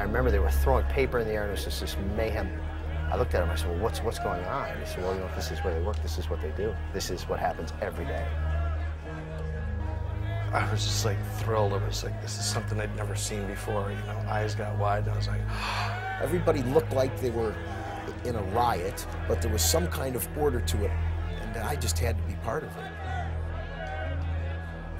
I remember they were throwing paper in the air, and it was just this mayhem. I looked at him, I said, well, what's going on? And he said, well, you know, this is where they work, this is what they do. This is what happens every day. I was just like thrilled. It was like, this is something I'd never seen before, you know, eyes got wide, and I was like, Everybody looked like they were in a riot, but there was some kind of order to it, and I just had to be part of it.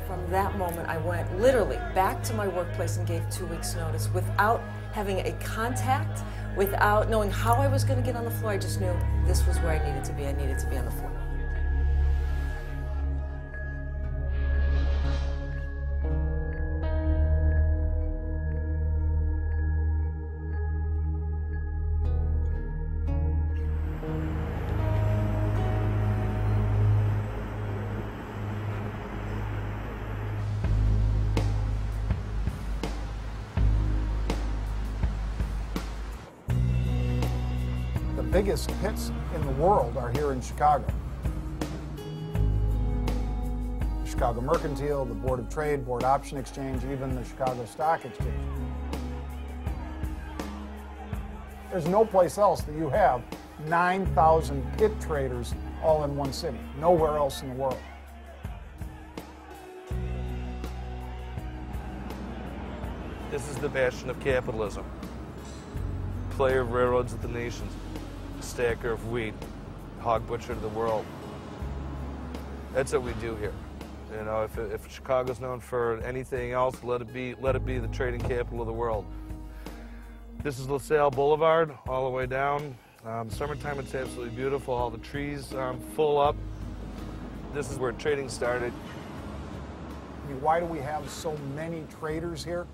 From that moment, I went literally back to my workplace and gave 2 weeks' notice without having a contact, without knowing how I was going to get on the floor. I just knew this was where I needed to be. I needed to be on the floor. The biggest pits in the world are here in Chicago. The Chicago Mercantile, the Board of Trade, Board Option Exchange, even the Chicago Stock Exchange. There's no place else that you have 9,000 pit traders all in one city. Nowhere else in the world. this is the bastion of capitalism. Player of railroads of the nations, stacker of wheat, hog butcher of the world. That's what we do here. You know, if Chicago's known for anything else, let it be the trading capital of the world. This is LaSalle Boulevard, all the way down. Summertime, it's absolutely beautiful. All the trees full up. This is where trading started. I mean, why do we have so many traders here?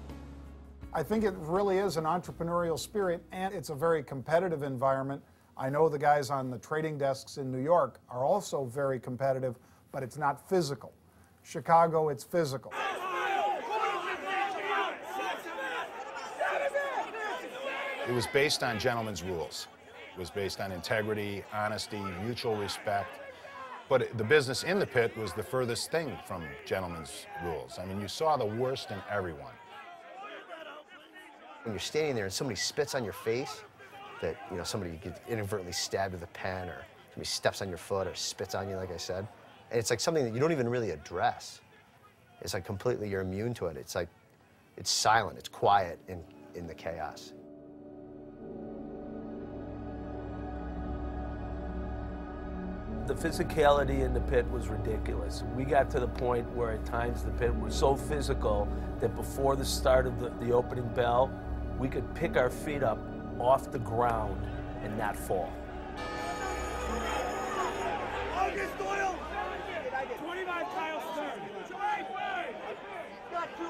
I think it really is an entrepreneurial spirit, and it's a very competitive environment. I know the guys on the trading desks in New York are also very competitive, but it's not physical. Chicago, it's physical. It was based on gentlemen's rules. It was based on integrity, honesty, mutual respect. But the business in the pit was the furthest thing from gentlemen's rules. I mean, you saw the worst in everyone. When you're standing there and somebody spits on your face, that, you know, somebody gets inadvertently stabbed with a pen, or somebody steps on your foot or spits on you, like I said, and it's like something that you don't even really address. It's like completely, you're immune to it. It's like, it's silent, it's quiet in the chaos. The physicality in the pit was ridiculous. We got to the point where at times the pit was so physical that before the start of the opening bell, we could pick our feet up off the ground and not fall. August Doyle! 25 Kyle Stern. Got two.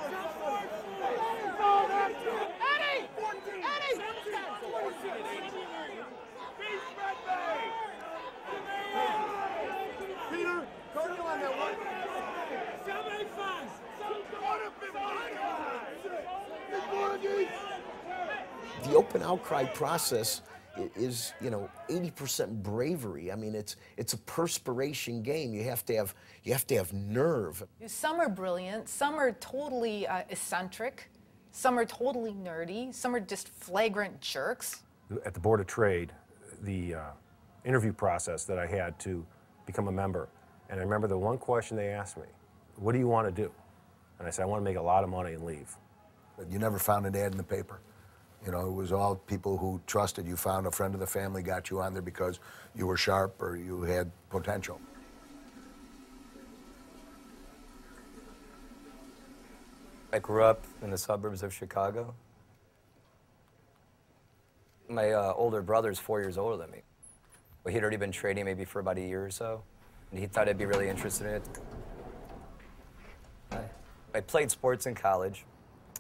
Eddie! 14! Eddie! 14! Beach Red Bay! Peter, go you on that one. 75! The open outcry process is, you know, 80% bravery. I mean, it's a perspiration game. You have to have nerve. Some are brilliant, some are totally eccentric, some are totally nerdy, some are just flagrant jerks. At the Board of Trade, the interview process that I had to become a member, and I remember the one question they asked me, what do you want to do? And I said, I want to make a lot of money and leave. You never found an ad in the paper. You know, it was all people who trusted you. Found a friend of the family, got you on there because you were sharp or you had potential. I grew up in the suburbs of Chicago. My older brother's 4 years older than me. But he'd already been trading maybe for about a year or so, and he thought I'd be really interested in it. I played sports in college,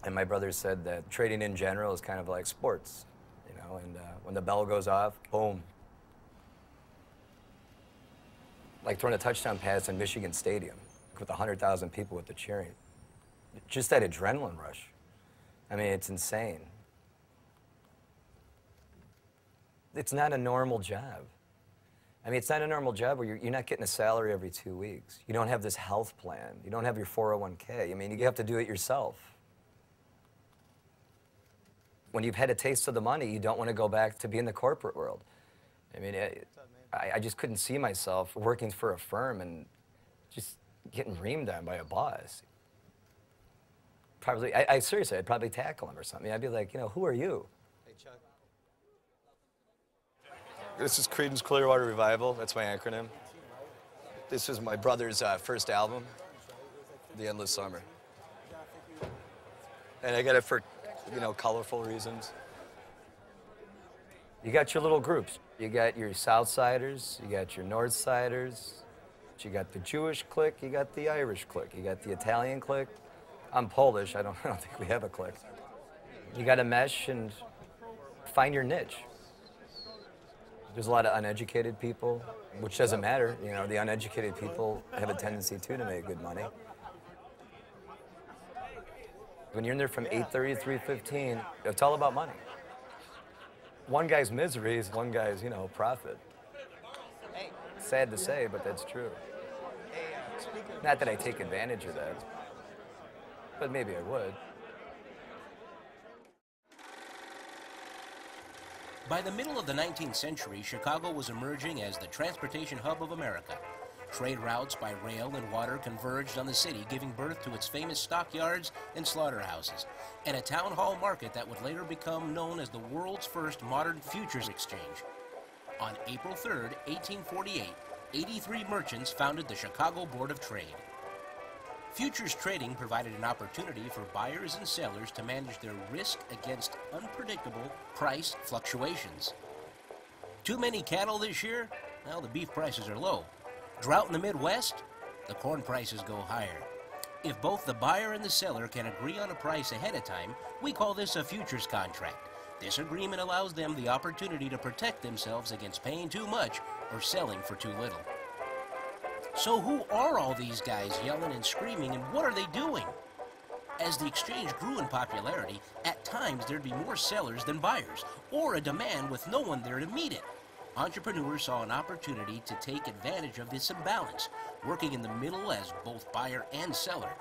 and my brother said that trading in general is kind of like sports, you know, and when the bell goes off, boom. Like throwing a touchdown pass in Michigan Stadium with 100,000 people with the cheering. Just that adrenaline rush. I mean, it's insane. It's not a normal job. I mean, it's not a normal job where you're not getting a salary every 2 weeks. You don't have this health plan. You don't have your 401k. I mean, you have to do it yourself. when you've had a taste of the money, you don't want to go back to be in the corporate world. I mean, I just couldn't see myself working for a firm and just getting reamed on by a boss. Probably, seriously, I'd probably tackle him or something. I'd be like, you know, who are you? Hey, Chuck. This is Creedence Clearwater Revival. That's my acronym. This is my brother's first album, The Endless Summer. And I got it for, you know, colorful reasons. You got your little groups. You got your Southsiders, you got your Northsiders, you got the Jewish clique, you got the Irish clique, you got the Italian clique. I'm Polish, I don't think we have a clique. You got to mesh and find your niche. There's a lot of uneducated people, which doesn't matter. You know, the uneducated people have a tendency too to make good money. When you're in there from 8:30 to 3:15, it's all about money. One guy's misery is one guy's, you know, profit. Sad to say, but that's true. Not that I take advantage of that, but maybe I would. By the middle of the 19th century, Chicago was emerging as the transportation hub of America. Trade routes by rail and water converged on the city, giving birth to its famous stockyards and slaughterhouses, and a town hall market that would later become known as the world's first modern futures exchange. On April 3rd, 1848, 83 merchants founded the Chicago Board of Trade. Futures trading provided an opportunity for buyers and sellers to manage their risk against unpredictable price fluctuations. Too many cattle this year? Well, the beef prices are low. Drought in the Midwest? The corn prices go higher. If both the buyer and the seller can agree on a price ahead of time, we call this a futures contract. This agreement allows them the opportunity to protect themselves against paying too much or selling for too little. So who are all these guys yelling and screaming, and what are they doing? As the exchange grew in popularity, at times there'd be more sellers than buyers, or a demand with no one there to meet it. Entrepreneurs saw an opportunity to take advantage of this imbalance, working in the middle as both buyer and seller.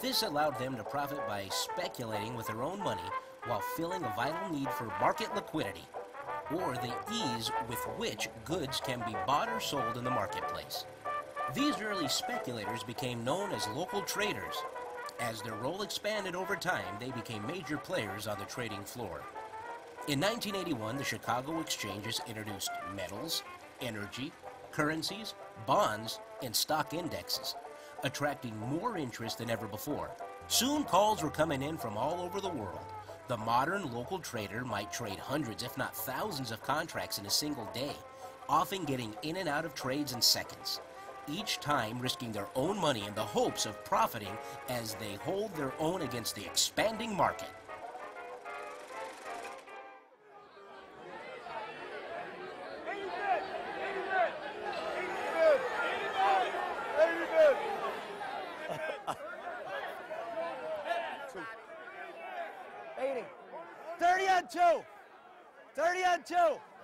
This allowed them to profit by speculating with their own money while filling a vital need for market liquidity, or the ease with which goods can be bought or sold in the marketplace. These early speculators became known as local traders. As their role expanded over time, they became major players on the trading floor. In 1981, the Chicago exchanges introduced metals, energy, currencies, bonds, and stock indexes, attracting more interest than ever before. Soon, calls were coming in from all over the world. The modern local trader might trade hundreds, if not thousands, of contracts in a single day, often getting in and out of trades in seconds, each time risking their own money in the hopes of profiting as they hold their own against the expanding market.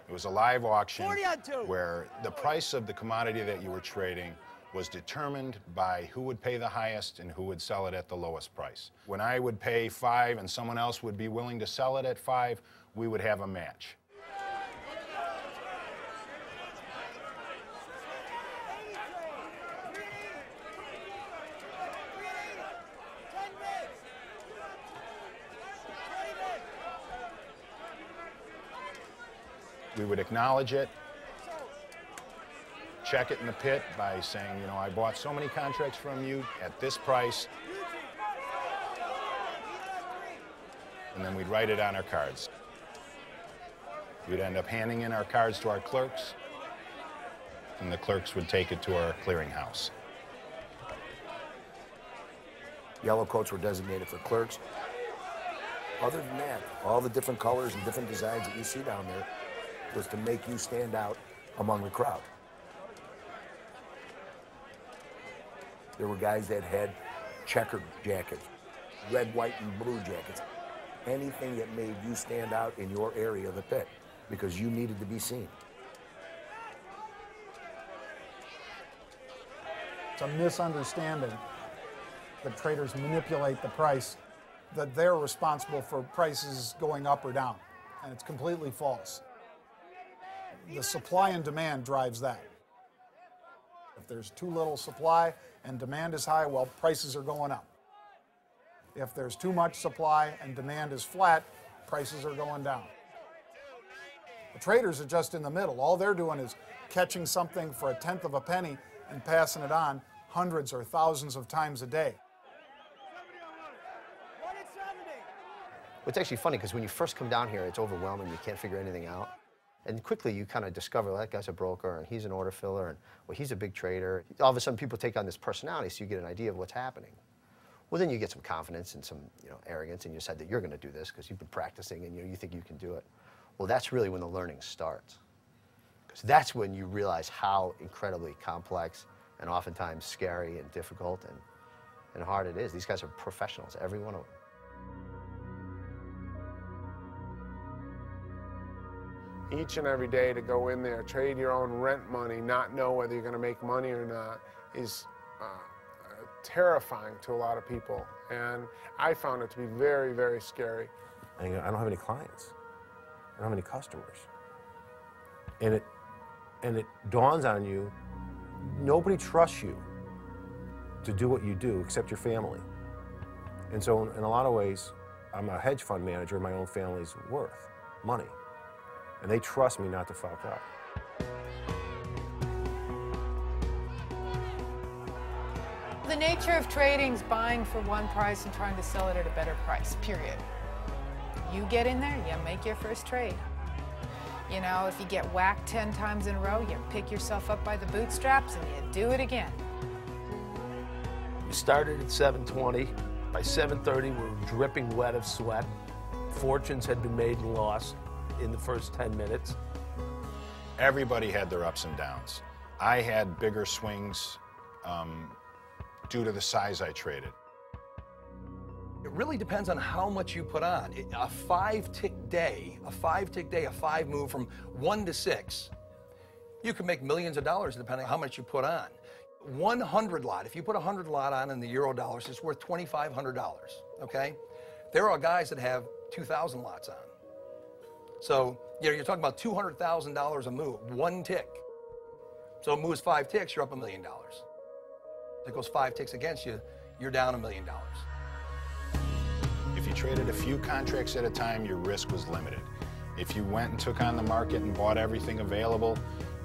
It was a live auction where the price of the commodity that you were trading was determined by who would pay the highest and who would sell it at the lowest price. When I would pay $5 and someone else would be willing to sell it at $5, we would have a match. We would acknowledge it, check it in the pit by saying, you know, I bought so many contracts from you at this price. And then we'd write it on our cards. We'd end up handing in our cards to our clerks, and the clerks would take it to our clearinghouse. Yellow coats were designated for clerks. Other than that, all the different colors and different designs that you see down there was to make you stand out among the crowd. There were guys that had checkered jackets, red, white, and blue jackets. Anything that made you stand out in your area of the pit because you needed to be seen. It's a misunderstanding that traders manipulate the price. that they're responsible for prices going up or down, and it's completely false. The supply and demand drives that. If there's too little supply and demand is high, well, prices are going up. If there's too much supply and demand is flat, prices are going down. The traders are just in the middle. All they're doing is catching something for 1/10 of a penny and passing it on hundreds or thousands of times a day. It's actually funny because when you first come down here, it's overwhelming. You can't figure anything out. And quickly you kind of discover, well, that guy's a broker, and he's an order filler, and well, he's a big trader. All of a sudden people take on this personality, so you get an idea of what's happening. Well, then you get some confidence and some arrogance, and you decide that you're going to do this because you've been practicing and you think you can do it. Well, that's really when the learning starts. Because that's when you realize how incredibly complex and oftentimes scary and difficult and hard it is. These guys are professionals, every one of them. Each and every day to go in there, trade your own rent money, not know whether you're going to make money or not, is terrifying to a lot of people. And I found it to be very, very scary. I don't have any clients. I don't have any customers. And it dawns on you, nobody trusts you to do what you do except your family. And so in a lot of ways, I'm a hedge fund manager of my own family's worth, money. And they trust me not to fuck up. The nature of trading is buying for one price and trying to sell it at a better price, period. You get in there, you make your first trade. You know, if you get whacked 10 times in a row, you pick yourself up by the bootstraps and you do it again. We started at 7:20. By 7:30, we were dripping wet of sweat. Fortunes had been made and lost in the first 10 minutes. Everybody had their ups and downs. I had bigger swings due to the size I traded. It really depends on how much you put on. A five-tick day, a five move from 1 to 6, you can make millions of dollars depending on how much you put on. 100 lot, if you put 100 lot on in the euro dollars, it's worth $2,500, okay? There are guys that have 2,000 lots on. So, you're talking about $200,000 a move, 1 tick. So it moves 5 ticks, you're up $1 million. If it goes 5 ticks against you, you're down $1 million. If you traded a few contracts at a time, your risk was limited. If you went and took on the market and bought everything available,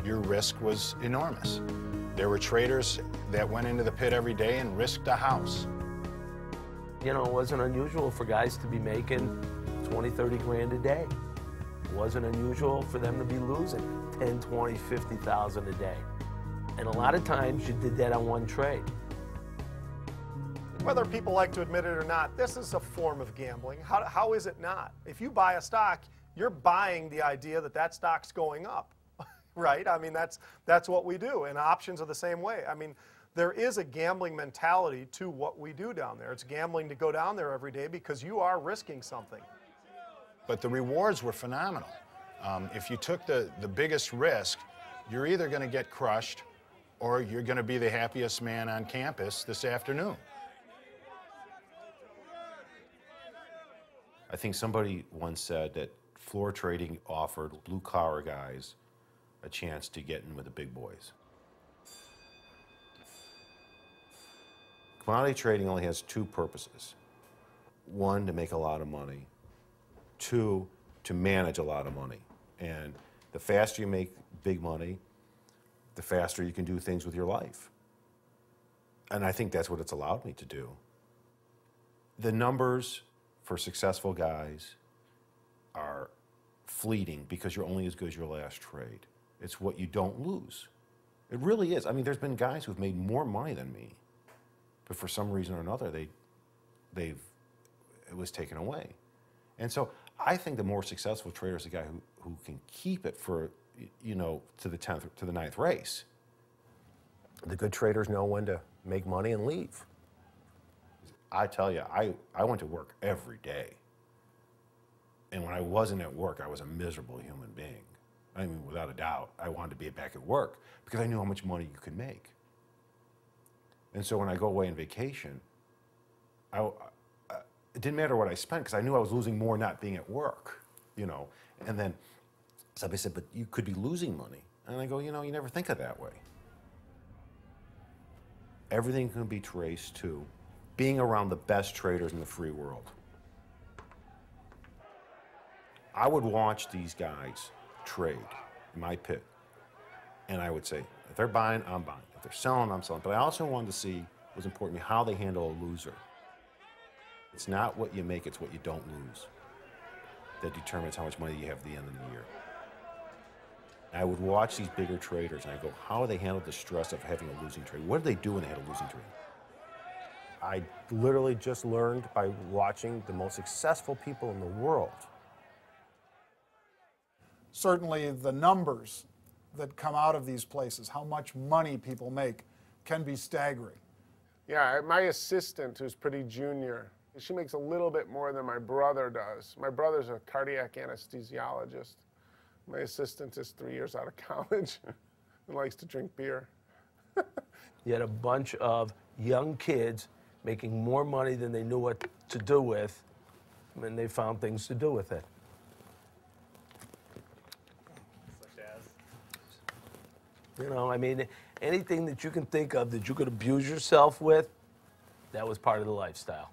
your risk was enormous. There were traders that went into the pit every day and risked a house. You know, it wasn't unusual for guys to be making 20, 30 grand a day. It wasn't unusual for them to be losing 10, 20, 50,000 a day. And a lot of times you did that on one trade. Whether people like to admit it or not, this is a form of gambling. How is it not? If you buy a stock, you're buying the idea that that stock's going up, right? I mean, that's what we do, and options are the same way. I mean, there is a gambling mentality to what we do down there. It's gambling to go down there every day because you are risking something. But the rewards were phenomenal. If you took the biggest risk, you're either going to get crushed or you're going to be the happiest man on campus this afternoon. I think somebody once said that floor trading offered blue-collar guys a chance to get in with the big boys. Commodity trading only has 2 purposes. 1, to make a lot of money. 2, to manage a lot of money. And the faster you make big money, the faster you can do things with your life. And I think that's what it's allowed me to do. The numbers for successful guys are fleeting because you're only as good as your last trade. It's what you don't lose. It really is. I mean, there's been guys who've made more money than me, but for some reason or another, it was taken away. And so I think the more successful trader is the guy who can keep it for, to the 10th, to the 9th race. The good traders know when to make money and leave. I tell you, I went to work every day. And when I wasn't at work, I was a miserable human being. I mean, without a doubt, I wanted to be back at work because I knew how much money you could make. And so when I go away on vacation, it didn't matter what I spent because I knew I was losing more not being at work, you know. And then somebody said, but you could be losing money. And I go, you know, you never think of that way. Everything can be traced to being around the best traders in the free world. I would watch these guys trade in my pit, and I would say, if they're buying, I'm buying. If they're selling, I'm selling. But I also wanted to see, what was important to me, how they handle a loser. It's not what you make, it's what you don't lose that determines how much money you have at the end of the year. I would watch these bigger traders and I go, how do they handle the stress of having a losing trade? What do they do when they had a losing trade? I literally just learned by watching the most successful people in the world. Certainly the numbers that come out of these places, how much money people make, can be staggering. Yeah, my assistant, who's pretty junior, she makes a little bit more than my brother does. My brother's a cardiac anesthesiologist. My assistant is 3 years out of college and likes to drink beer. You had a bunch of young kids making more money than they knew what to do with, and they found things to do with it. Such as? You know, I mean, anything that you can think of that you could abuse yourself with, that was part of the lifestyle.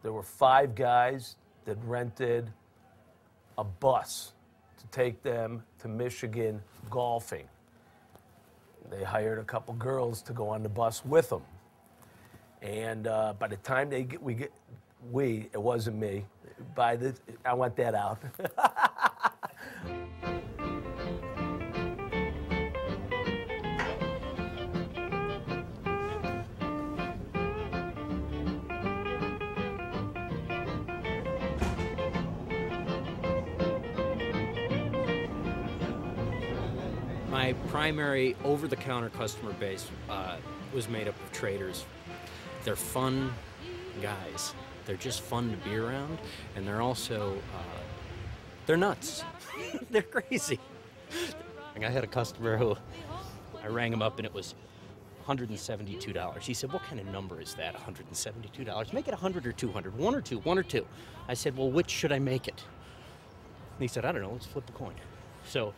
There were 5 guys that rented a bus to take them to Michigan golfing. They hired a couple girls to go on the bus with them. And by the time it wasn't me, I want that out. My primary over-the-counter customer base was made up of traders. They're fun guys. They're just fun to be around, and they're also, they're nuts. They're crazy. I had a customer who, I rang him up and it was $172. He said, what kind of number is that, $172? Make it 100 or 200, one or two. I said, well, which should I make it? And he said, I don't know, let's flip a coin. So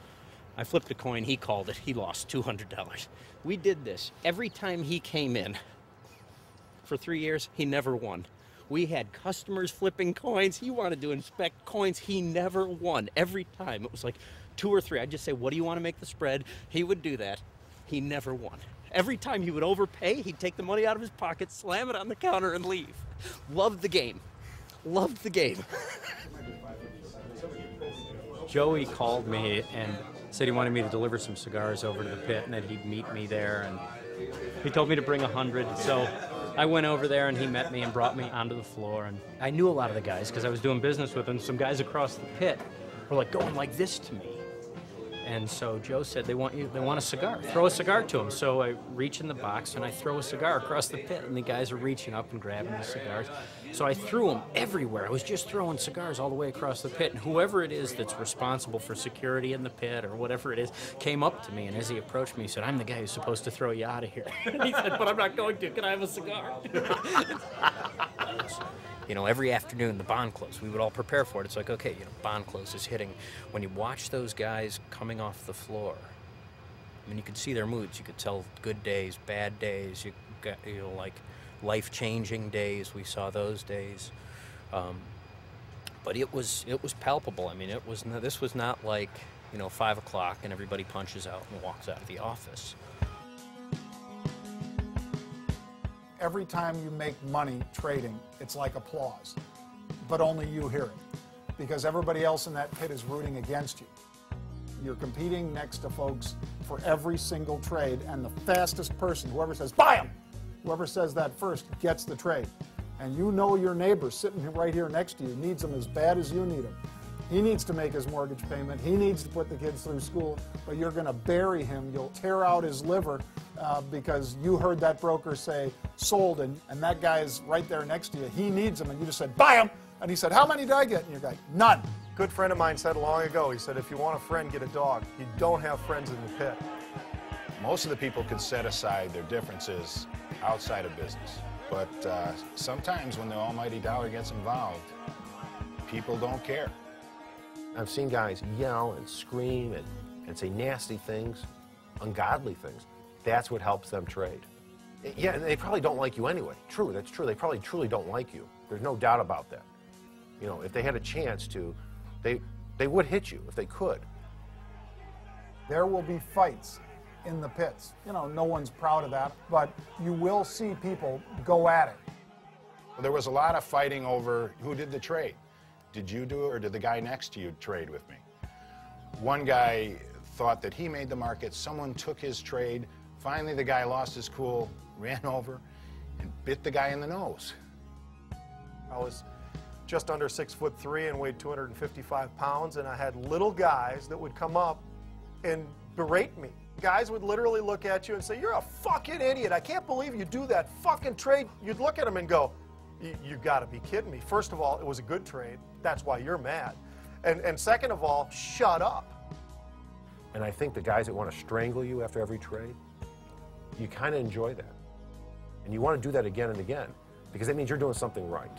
I flipped a coin, he called it, he lost $200. We did this. Every time he came in, for 3 years, he never won. We had customers flipping coins. He wanted to inspect coins. He never won. Every time. It was like 2 or 3. I'd just say, what do you want to make the spread? He would do that. He never won. Every time he would overpay, he'd take the money out of his pocket, slam it on the counter, and leave. Loved the game. Loved the game. Joey called me and said he wanted me to deliver some cigars over to the pit and that he'd meet me there. And he told me to bring 100. So I went over there and he met me and brought me onto the floor. And I knew a lot of the guys because I was doing business with them. Some guys across the pit were like going like this to me. And so Joe said, they want a cigar. Throw a cigar to them. So I reach in the box and I throw a cigar across the pit, and the guys are reaching up and grabbing the cigars. So I threw them everywhere. I was just throwing cigars all the way across the pit, and whoever it is that's responsible for security in the pit or whatever it is came up to me, and as he approached me, he said, I'm the guy who's supposed to throw you out of here. And he said, but I'm not going to. Can I have a cigar? You know, every afternoon, the bond close, we would all prepare for it. It's like, okay, you know, bond close is hitting. When you watch those guys coming off the floor, I mean, you could see their moods. You could tell good days, bad days, you got, you know, like life-changing days. We saw those days. But it was palpable. I mean, this was not like, you know, 5 o'clock and everybody punches out and walks out of the office. Every time you make money trading, it's like applause, but only you hear it, because everybody else in that pit is rooting against you. You're competing next to folks for every single trade, and the fastest person, whoever says, buy them, whoever says that first gets the trade. And you know your neighbor sitting right here next to you needs them as bad as you need them. He needs to make his mortgage payment. He needs to put the kids through school, but you're going to bury him. You'll tear out his liver because you heard that broker say sold, and that guy is right there next to you. He needs them, and you just said, buy them. And he said, how many did I get? And you're like, none. Good friend of mine said long ago, he said, if you want a friend, get a dog. You don't have friends in the pit. Most of the people could set aside their differences outside of business. But sometimes when the almighty dollar gets involved, people don't care. I've seen guys yell and scream and say nasty things, ungodly things. That's what helps them trade. Yeah, and they probably don't like you anyway. True, that's true. They probably truly don't like you. There's no doubt about that. You know, if they had a chance to, they would hit you if they could. There will be fights in the pits. You know, no one's proud of that, but you will see people go at it. Well, there was a lot of fighting over who did the trade. Did you do it, or did the guy next to you trade with me? One guy thought that he made the market. Someone took his trade. Finally, the guy lost his cool, ran over, and bit the guy in the nose. I was just under 6'3" and weighed 255 pounds, and I had little guys that would come up and berate me. Guys would literally look at you and say, "You're a fucking idiot. I can't believe you do that fucking trade." You'd look at them and go, "You gotta be kidding me. First of all, it was a good trade. That's why you're mad. And second of all, shut up." And I think the guys that want to strangle you after every trade, you kind of enjoy that. And you want to do that again and again, because that means you're doing something right.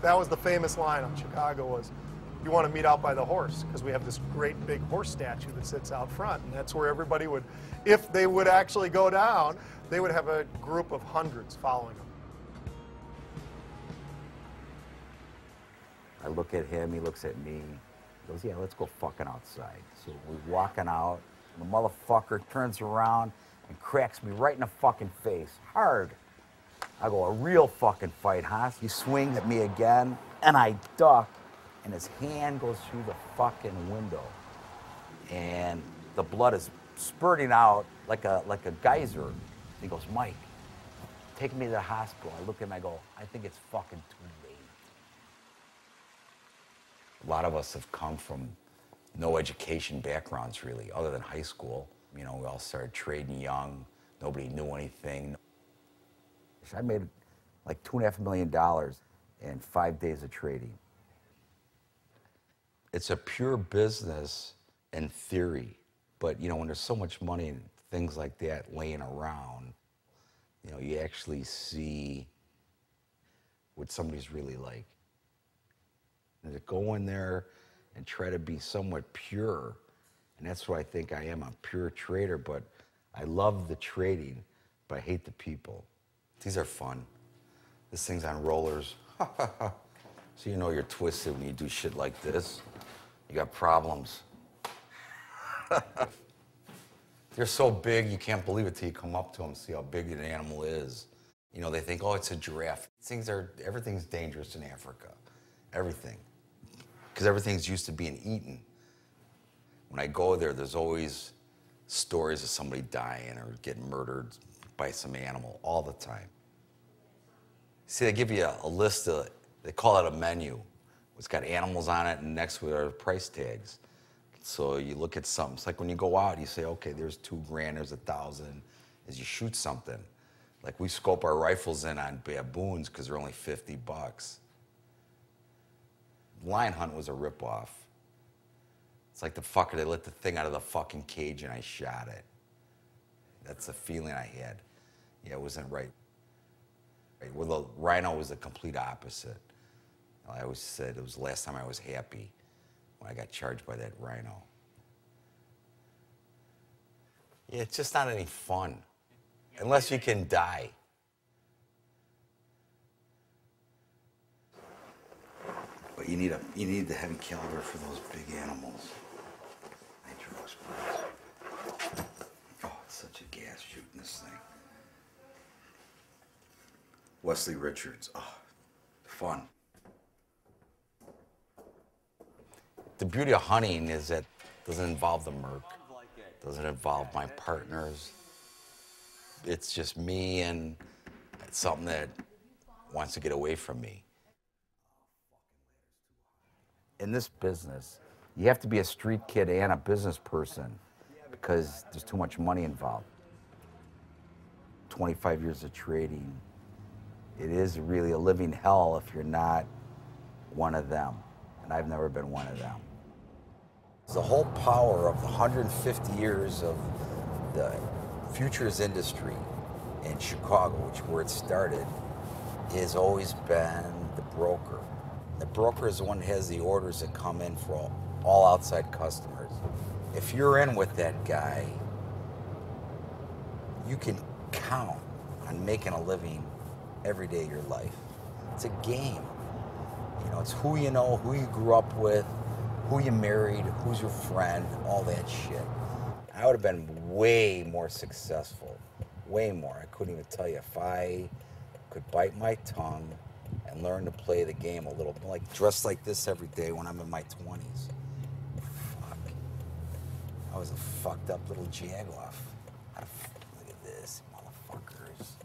That was the famous line on Chicago was, "You want to meet out by the horse," because we have this great big horse statue that sits out front, and that's where everybody would, if they would actually go down, they would have a group of hundreds following them. I look at him, he looks at me, he goes, "Yeah, let's go fucking outside." So we're walking out, and the motherfucker turns around and cracks me right in the fucking face, hard. I go, "A real fucking fight, huh?" He swings at me again, and I duck, and his hand goes through the fucking window. And the blood is spurting out like a geyser. He goes, "Mike, take me to the hospital." I look at him, I go, "I think it's fucking too late." A lot of us have come from no education backgrounds, really, other than high school. You know, we all started trading young. Nobody knew anything. I made like $2.5 million in 5 days of trading. It's a pure business in theory, but you know, when there's so much money and things like that laying around, you know, you actually see what somebody's really like. And to go in there and try to be somewhat pure, and that's what I think I am, a pure trader, but I love the trading, but I hate the people. These are fun. This thing's on rollers. So you know you're twisted when you do shit like this. You got problems. They're so big, you can't believe it till you come up to them, see how big an animal is. You know, they think, "Oh, it's a giraffe." Everything's dangerous in Africa. Everything. Because everything's used to being eaten. When I go there, there's always stories of somebody dying or getting murdered by some animal all the time. See, they give you a list of, they call it a menu. It's got animals on it, and next to it are price tags. So you look at something. It's like when you go out, you say, "Okay, there's $2,000, there's $1,000." As you shoot something, like we scope our rifles in on baboons because they're only $50. Lion hunt was a ripoff. It's like the fucker, they let the thing out of the fucking cage and I shot it. That's the feeling I had. Yeah, it wasn't right. Well, the rhino was the complete opposite. I always said it was the last time I was happy when I got charged by that rhino. Yeah, it's just not any fun, unless you can die. But you need the heavy caliber for those big animals. Nitro explodes. Oh, it's such a gas shooting this thing. Wesley Richards. Oh, fun. The beauty of hunting is that it doesn't involve the merc. It doesn't involve my partners. It's just me and something that wants to get away from me. In this business, you have to be a street kid and a business person because there's too much money involved. 25 years of trading, it is really a living hell if you're not one of them, and I've never been one of them. The whole power of the 150 years of the futures industry in Chicago, which is where it started, has always been the broker. The broker is the one that has the orders that come in for all outside customers. If you're in with that guy, you can count on making a living every day of your life. It's a game. You know, it's who you know, who you grew up with, who you married, who's your friend, all that shit. I would have been way more successful, way more. I couldn't even tell you if I could bite my tongue and learn to play the game a little bit. Like dress like this every day when I'm in my 20s. Fuck. I was a fucked up little jagoff. Look at this, motherfuckers.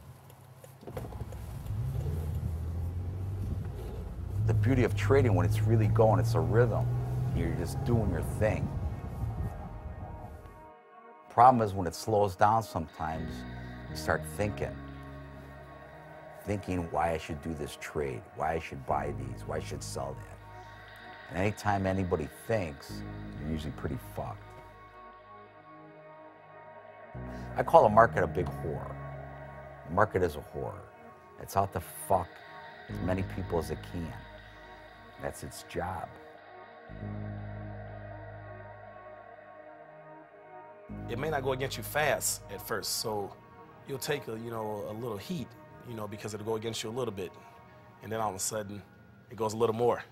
The beauty of trading when it's really going, it's a rhythm. You're just doing your thing. Problem is when it slows down sometimes, you start thinking why I should do this trade, why I should buy these, why I should sell that. And anytime anybody thinks, you're usually pretty fucked. I call the market a big whore. The market is a whore. It's out to fuck as many people as it can. That's its job. It may not go against you fast at first, so you'll take a little heat, because it'll go against you a little bit, and then all of a sudden it goes a little more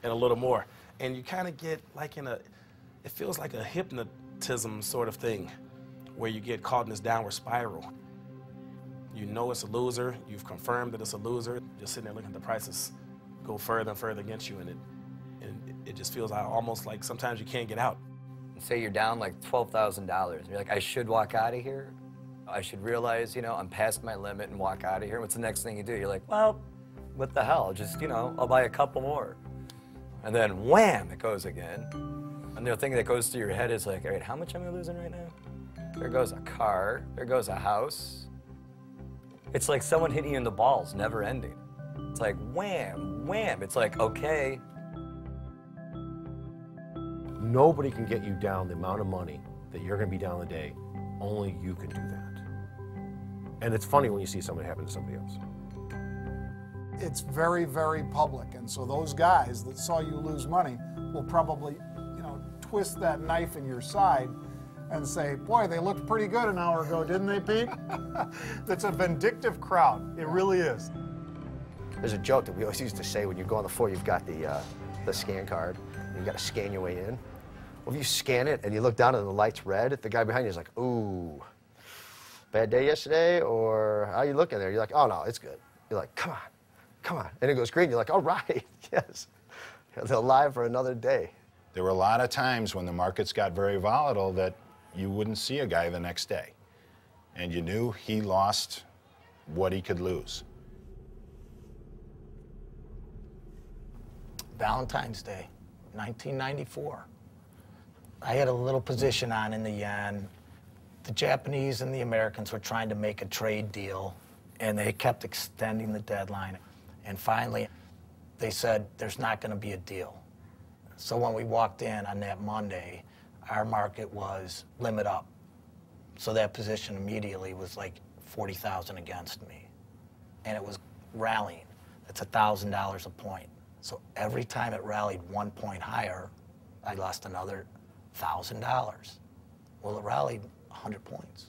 and a little more, and you kind of get like it feels like a hypnotism sort of thing, where you get caught in this downward spiral. You know it's a loser, you've confirmed that it's a loser, just sitting there looking at the prices go further and further against you, and it just feels almost like sometimes you can't get out. Say you're down like $12,000. You're like, I should walk out of here. I should realize, I'm past my limit and walk out of here. What's the next thing you do? You're like, well, what the hell? Just, I'll buy a couple more. And then wham, it goes again. And the thing that goes through your head is like, all right, how much am I losing right now? There goes a car. There goes a house. It's like someone hitting you in the balls, never ending. It's like wham, wham. It's like, okay. Nobody can get you down the amount of money that you're going to be down the day. Only you can do that. And it's funny when you see something happen to somebody else. It's very, very public, and so those guys that saw you lose money will probably, twist that knife in your side and say, boy, they looked pretty good an hour ago, didn't they, Pete? That's a vindictive crowd. It really is. There's a joke that we always used to say when you go on the floor, you've got the scan card, and you've got to scan your way in. Well, if you scan it and you look down and the light's red, the guy behind you is like, ooh, bad day yesterday, or how you looking there? You're like, oh, no, it's good. You're like, come on. And it goes green. You're like, all right, yes. They're alive for another day. There were a lot of times when the markets got very volatile that you wouldn't see a guy the next day. And you knew he lost what he could lose. Valentine's Day, 1994. I had a little position on in the yen. The Japanese and the Americans were trying to make a trade deal, and they kept extending the deadline. And finally, they said, there's not going to be a deal. So when we walked in on that Monday, our market was limit up. So that position immediately was like 40,000 against me. And it was rallying. It's $1,000 a point. So every time it rallied 1 point higher, I lost another $1,000. Well, it rallied 100 points.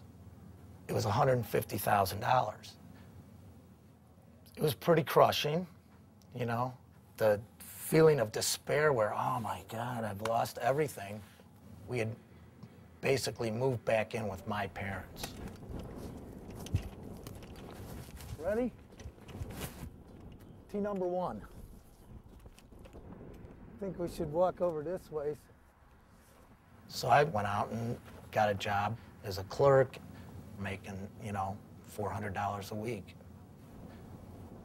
It was $150,000. It was pretty crushing, the feeling of despair where, oh my God, I've lost everything. We had basically moved back in with my parents. Ready? Tee number 1. I think we should walk over this way. So I went out and got a job as a clerk, making, $400 a week.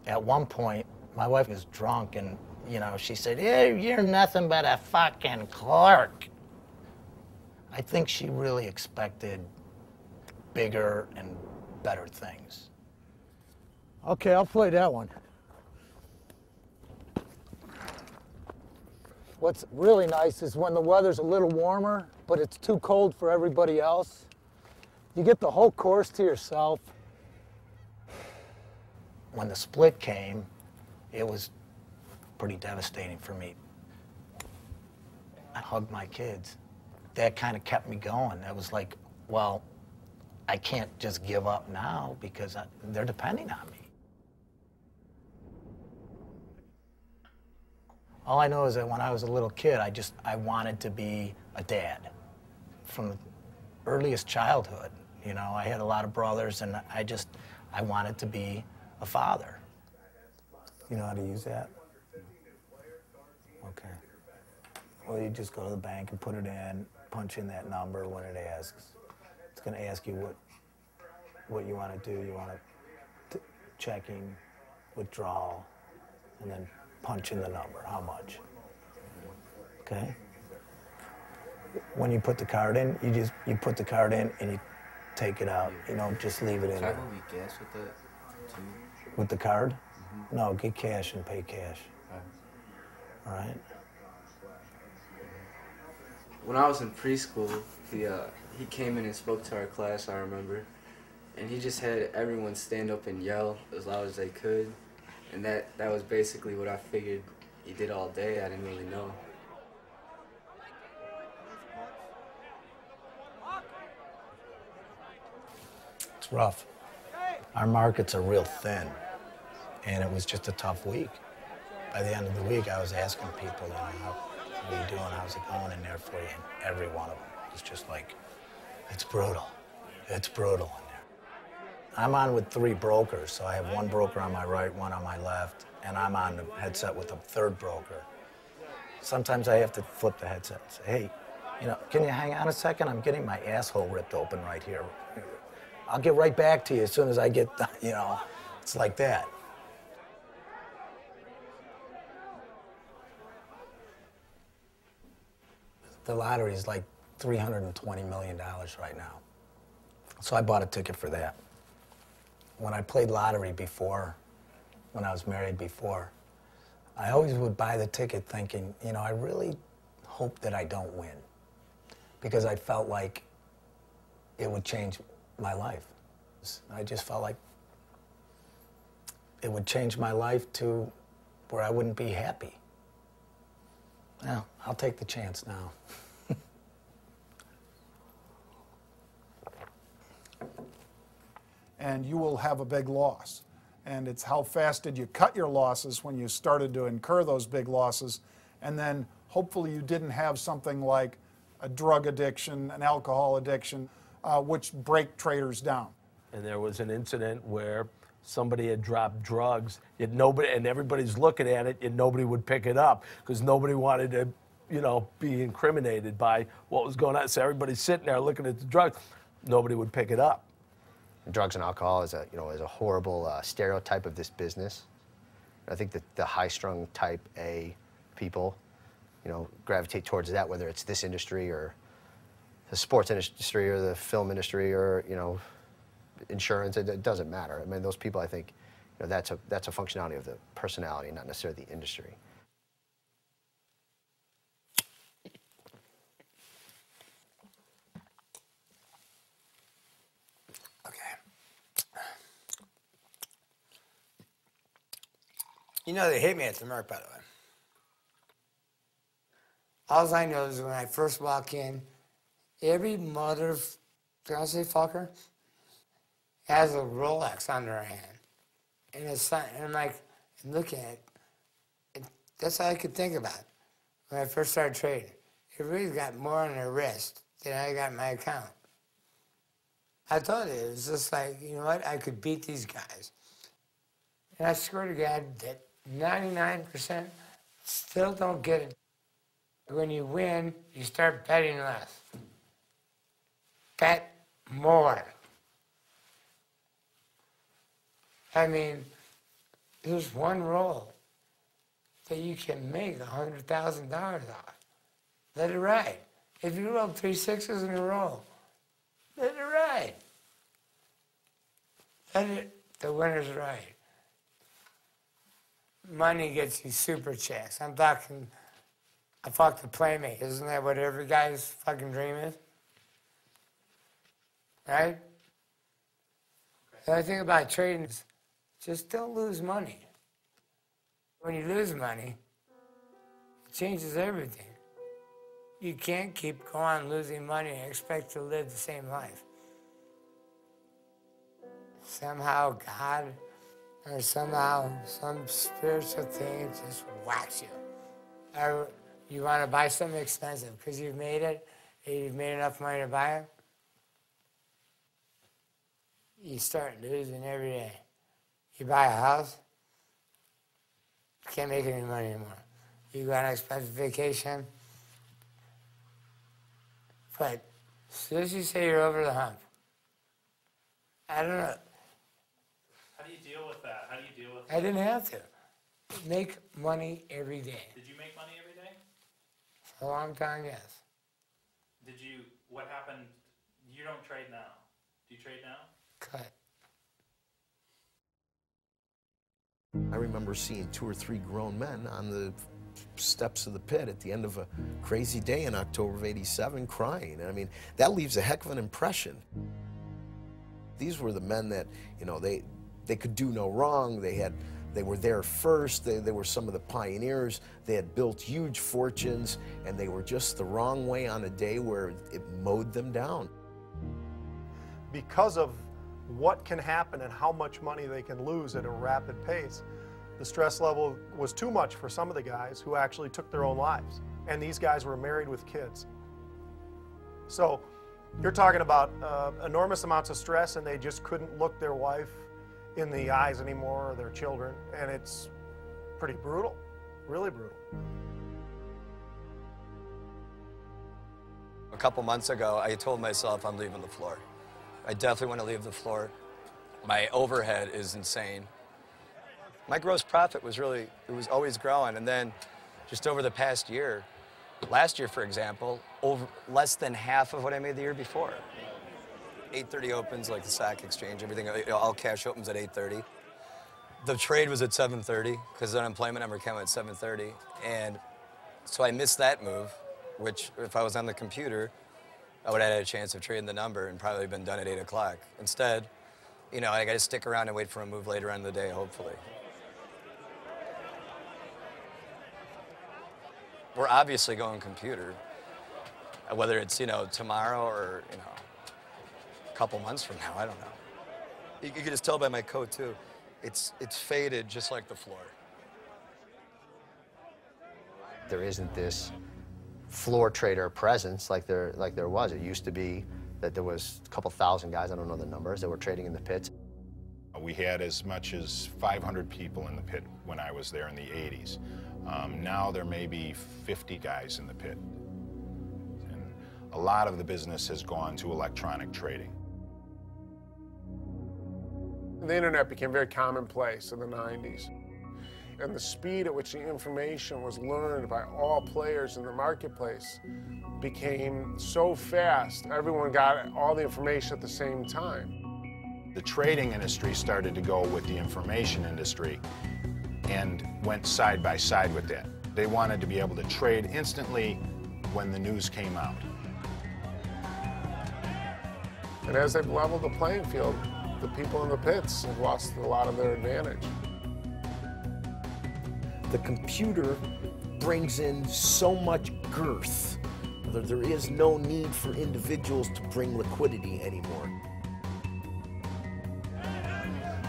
At one point, my wife was drunk and, she said, hey, you're nothing but a fucking clerk. I think she really expected bigger and better things. Okay, I'll play that one. What's really nice is when the weather's a little warmer, but it's too cold for everybody else, you get the whole course to yourself. when the split came, it was pretty devastating for me. I hugged my kids. That kind of kept me going. It was like, well, I can't just give up now because they're depending on me. All I know is that when I was a little kid, I wanted to be a dad. From the earliest childhood, you know, I had a lot of brothers, and I wanted to be a father. You know how to use that? Okay. Well, you just go to the bank and put it in, punch in that number when it asks. It's going to ask you what you want to do. You want to checking, withdrawal, and then punch in the number, how much. Okay? When you put the card in, you put the card in and you take it out. You don't just leave it in there. Can I go get gas with that too? With the card? No, get cash and pay cash. All right? When I was in preschool, he came in and spoke to our class, I remember. And he just had everyone stand up and yell as loud as they could. And that was basically what I figured he did all day. I didn't really know. It's rough. Our markets are real thin, and it was just a tough week. By the end of the week, I was asking people, you know, how are you doing? How's it going in there for you? And every one of them was just like, it's brutal. It's brutal in there. I'm on with 3 brokers, so I have 1 broker on my right, 1 on my left, and I'm on the headset with a 3rd broker. Sometimes I have to flip the headset and say, hey, you know, can you hang on a second? I'm getting my asshole ripped open right here. I'll get right back to you as soon as I get, you know, it's like that. The lottery is like $320 million right now. So I bought a ticket for that. When I played lottery before, when I was married before, I always would buy the ticket thinking, you know, I really hope that I don't win, because I felt like it would change my life. I just felt like it would change my life to where I wouldn't be happy. Well, I'll take the chance now. And you will have a big loss. And it's how fast did you cut your losses when you started to incur those big losses, and then hopefully you didn't have something like a drug addiction, an alcohol addiction, which break traders down. And there was an incident where somebody had dropped drugs, yet nobody, and everybody's looking at it, and nobody would pick it up because nobody wanted to, you know, be incriminated by what was going on. So everybody's sitting there looking at the drugs, nobody would pick it up. Drugs and alcohol is a horrible stereotype of this business. I think that the high-strung type A people, you know, gravitate towards that, whether it's this industry or the sports industry or the film industry or, you know, insurance. It doesn't matter. I mean, those people, I think, you know, that's a functionality of the personality, not necessarily the industry. You know, they hit me at the Merc, by the way. All I know is when I first walk in, every mother, can I say fucker, has a Rolex on their hand. And it's and I'm like, I'm looking at it. That's all I could think about when I first started trading. Everybody's got more on their wrist than I got in my account. I thought it was just like, you know what, I could beat these guys. And I swear to God that 99% still don't get it. When you win, you start betting less. Bet more. I mean, there's one roll that you can make $100,000 off. Let it ride. If you roll 3 6s in a row, let it ride. Let it, the winner's ride. Money gets you super checks. I'm talking, I fucked the Playmate. Isn't that what every guy's fucking dream is? Right? The only thing about trading is just don't lose money. When you lose money, it changes everything. You can't keep going losing money and expect to live the same life. Somehow God or somehow some spiritual thing just whacks you. Or you want to buy something expensive because you've made it, you've made enough money to buy it. You start losing every day. You buy a house, can't make any money anymore. You go on an expensive vacation, but as soon as you say you're over the hump, I don't know. How do you deal with that? How do you deal with I didn't have to. Make money every day. Did you make money every day? For a long time, yes. Did you, what happened? You don't trade now. Do you trade now? Cut. I remember seeing 2 or 3 grown men on the steps of the pit at the end of a crazy day in October of '87 crying. I mean, that leaves a heck of an impression. These were the men that, you know, they could do no wrong. They were there first. They were some of the pioneers. They had built huge fortunes, and they were just the wrong way on a day where it mowed them down. Because of what can happen and how much money they can lose at a rapid pace, the stress level was too much for some of the guys who actually took their own lives. And these guys were married with kids. So you're talking about enormous amounts of stress, and they just couldn't look their wife in the eyes anymore, or their children, and it's pretty brutal, really brutal. A couple months ago, I told myself I'm leaving the floor. I definitely want to leave the floor. My overhead is insane. My gross profit was always growing, and then just over the past year, last year, for example, less than half of what I made the year before. 8:30 opens, like the stock exchange, everything, all cash opens at 8:30. The trade was at 7:30 because the unemployment number came out at 7:30, and so I missed that move, which if I was on the computer, I would have had a chance of trading the number and probably been done at 8 o'clock. Instead, you know, I got to stick around and wait for a move later on in the day, hopefully. We're obviously going computer, whether it's, you know, tomorrow or, you know, a couple months from now, I don't know. You can just tell by my coat, too. It's faded just like the floor. There isn't this floor trader presence like there was. It used to be that there was a couple thousand guys, I don't know the numbers, that were trading in the pits. We had as much as 500 people in the pit when I was there in the 80s. Now there may be 50 guys in the pit. And a lot of the business has gone to electronic trading. The internet became very commonplace in the 90s. And the speed at which the information was learned by all players in the marketplace became so fast, everyone got all the information at the same time. The trading industry started to go with the information industry and went side by side with that. They wanted to be able to trade instantly when the news came out. And as they've leveled the playing field, the people in the pits have lost a lot of their advantage. The computer brings in so much girth that there is no need for individuals to bring liquidity anymore.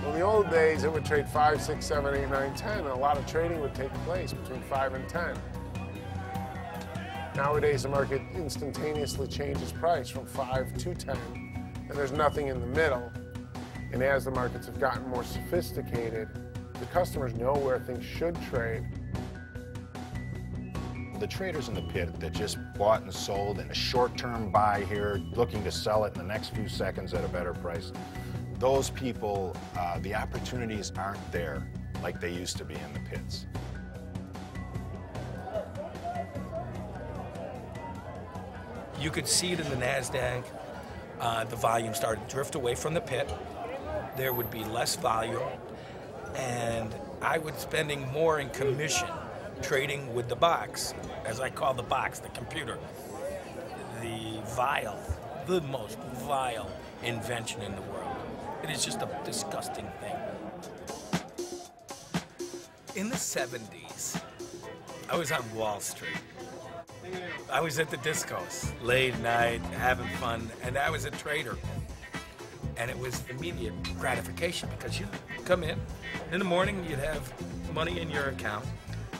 Well, in the old days, it would trade 5, 6, 7, 8, 9, 10, and a lot of trading would take place between 5 and 10. Nowadays, the market instantaneously changes price from 5 to 10, and there's nothing in the middle. And as the markets have gotten more sophisticated, the customers know where things should trade. The traders in the pit that just bought and sold in a short-term buy here, looking to sell it in the next few seconds at a better price, those people, the opportunities aren't there like they used to be in the pits. You could see it in the NASDAQ. The volume started to drift away from the pit. There would be less volume, and I was spending more in commission trading with the box, as I call the box, the computer. The most vile invention in the world. It is just a disgusting thing. In the 70s, I was on Wall Street. I was at the discos, late night, having fun, and I was a trader. And it was immediate gratification because you'd come in the morning, you'd have money in your account.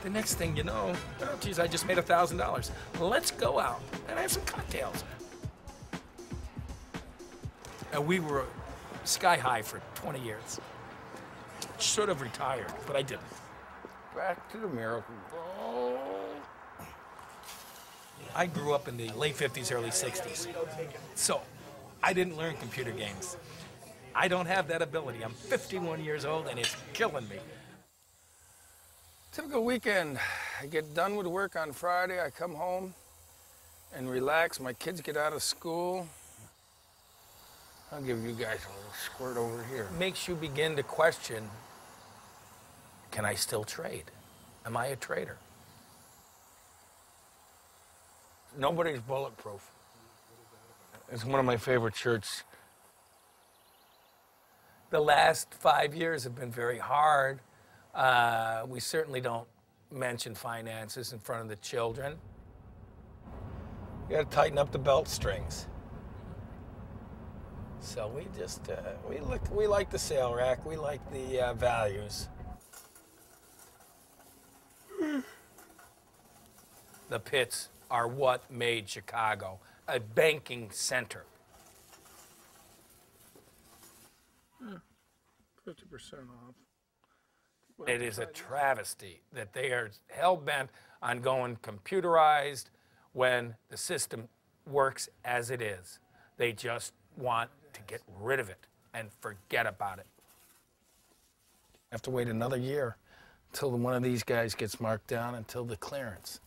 The next thing you know, oh, geez, I just made $1,000. Let's go out and have some cocktails. And we were sky high for 20 years. Should have retired, but I didn't. Back to the American. I grew up in the late 50s, early 60s. So I didn't learn computer games. I don't have that ability. I'm 51 years old and it's killing me. Typical weekend. I get done with work on Friday, I come home and relax. My kids get out of school. I'll give you guys a little squirt over here. Makes you begin to question, can I still trade? Am I a trader? Nobody's bulletproof. It's one of my favorite shirts. The last 5 years have been very hard. We certainly don't mention finances in front of the children. You gotta tighten up the belt strings. So we just, we like the sale rack, we like the values. The pits are what made Chicago a banking center. 50% off. It is a travesty that they are hell-bent on going computerized when the system works as it is. They just want to get rid of it and forget about it. I have to wait another year until one of these guys gets marked down until the clearance.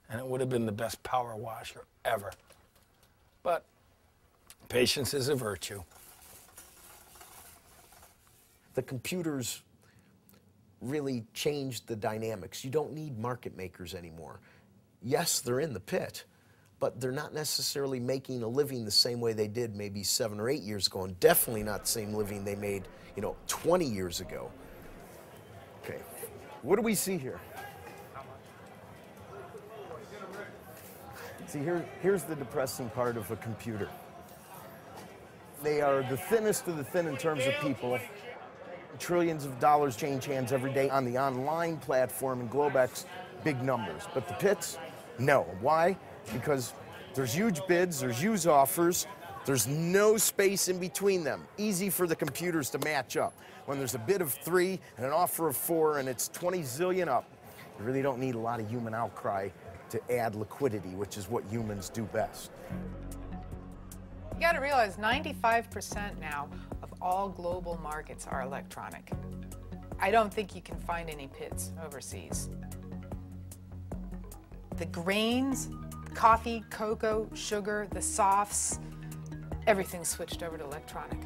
And it would have been the best power washer ever. But patience is a virtue. The computers really changed the dynamics. You don't need market makers anymore. Yes, they're in the pit, but they're not necessarily making a living the same way they did maybe 7 or 8 years ago, and definitely not the same living they made, 20 years ago. Okay, what do we see here? See, here's the depressing part of a computer. They are the thinnest of the thin in terms of people. Trillions of dollars change hands every day on the online platform and Globex, big numbers. But the pits, no. Why? Because there's huge bids, there's huge offers, there's no space in between them. Easy for the computers to match up. When there's a bid of 3 and an offer of 4 and it's 20 zillion up, you really don't need a lot of human outcry to add liquidity, which is what humans do best. You got to realize 95% now of all global markets are electronic. I don't think you can find any pits overseas. The grains, coffee, cocoa, sugar, the softs, everything's switched over to electronic.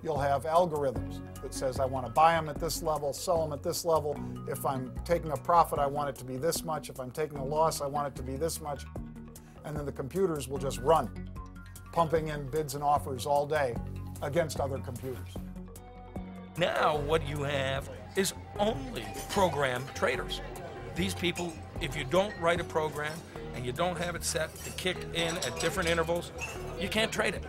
You'll have algorithms that says I want to buy them at this level, sell them at this level. If I'm taking a profit, I want it to be this much. If I'm taking a loss, I want it to be this much. And then the computers will just run, pumping in bids and offers all day against other computers. Now what you have is only program traders. These people, if you don't write a program and you don't have it set to kick in at different intervals, you can't trade it.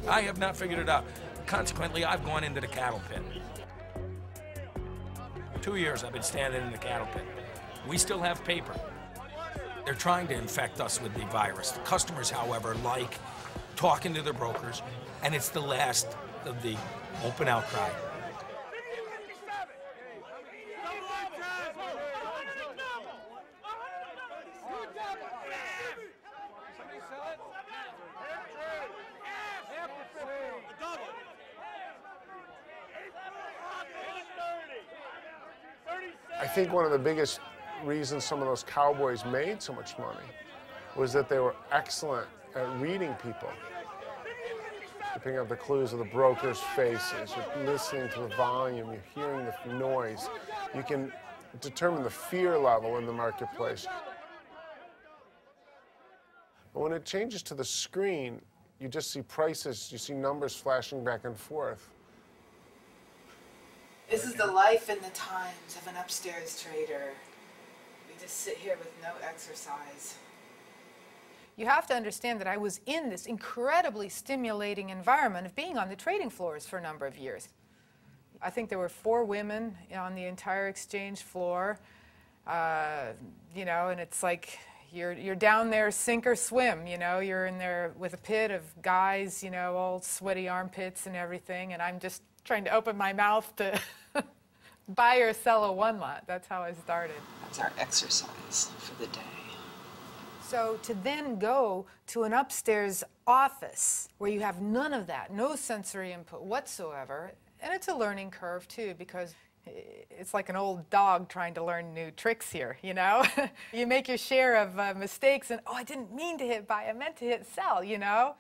I have not figured it out. Consequently, I've gone into the cattle pit. 2 years I've been standing in the cattle pit. We still have paper. They're trying to infect us with the virus. The customers, however, like talking to their brokers, and it's the last of the open outcry. I think one of the biggest reasons some of those cowboys made so much money was that they were excellent at reading people. Picking up the clues of the broker's faces, you're listening to the volume, you're hearing the noise. You can determine the fear level in the marketplace. But when it changes to the screen, you just see prices, you see numbers flashing back and forth. This is the life and the times of an upstairs trader. We just sit here with no exercise. You have to understand that I was in this incredibly stimulating environment of being on the trading floors for a number of years. I think there were 4 women on the entire exchange floor, you know, and it's like you're down there sink or swim, you know. You're in there with a pit of guys, you know, all sweaty armpits and everything, and I'm just trying to open my mouth to buy or sell a 1-lot. That's how I started. That's our exercise for the day. So to then go to an upstairs office where you have none of that, no sensory input whatsoever, and it's a learning curve too, because it's like an old dog trying to learn new tricks here, you know? You make your share of mistakes and, oh, I didn't mean to hit buy, I meant to hit sell, you know?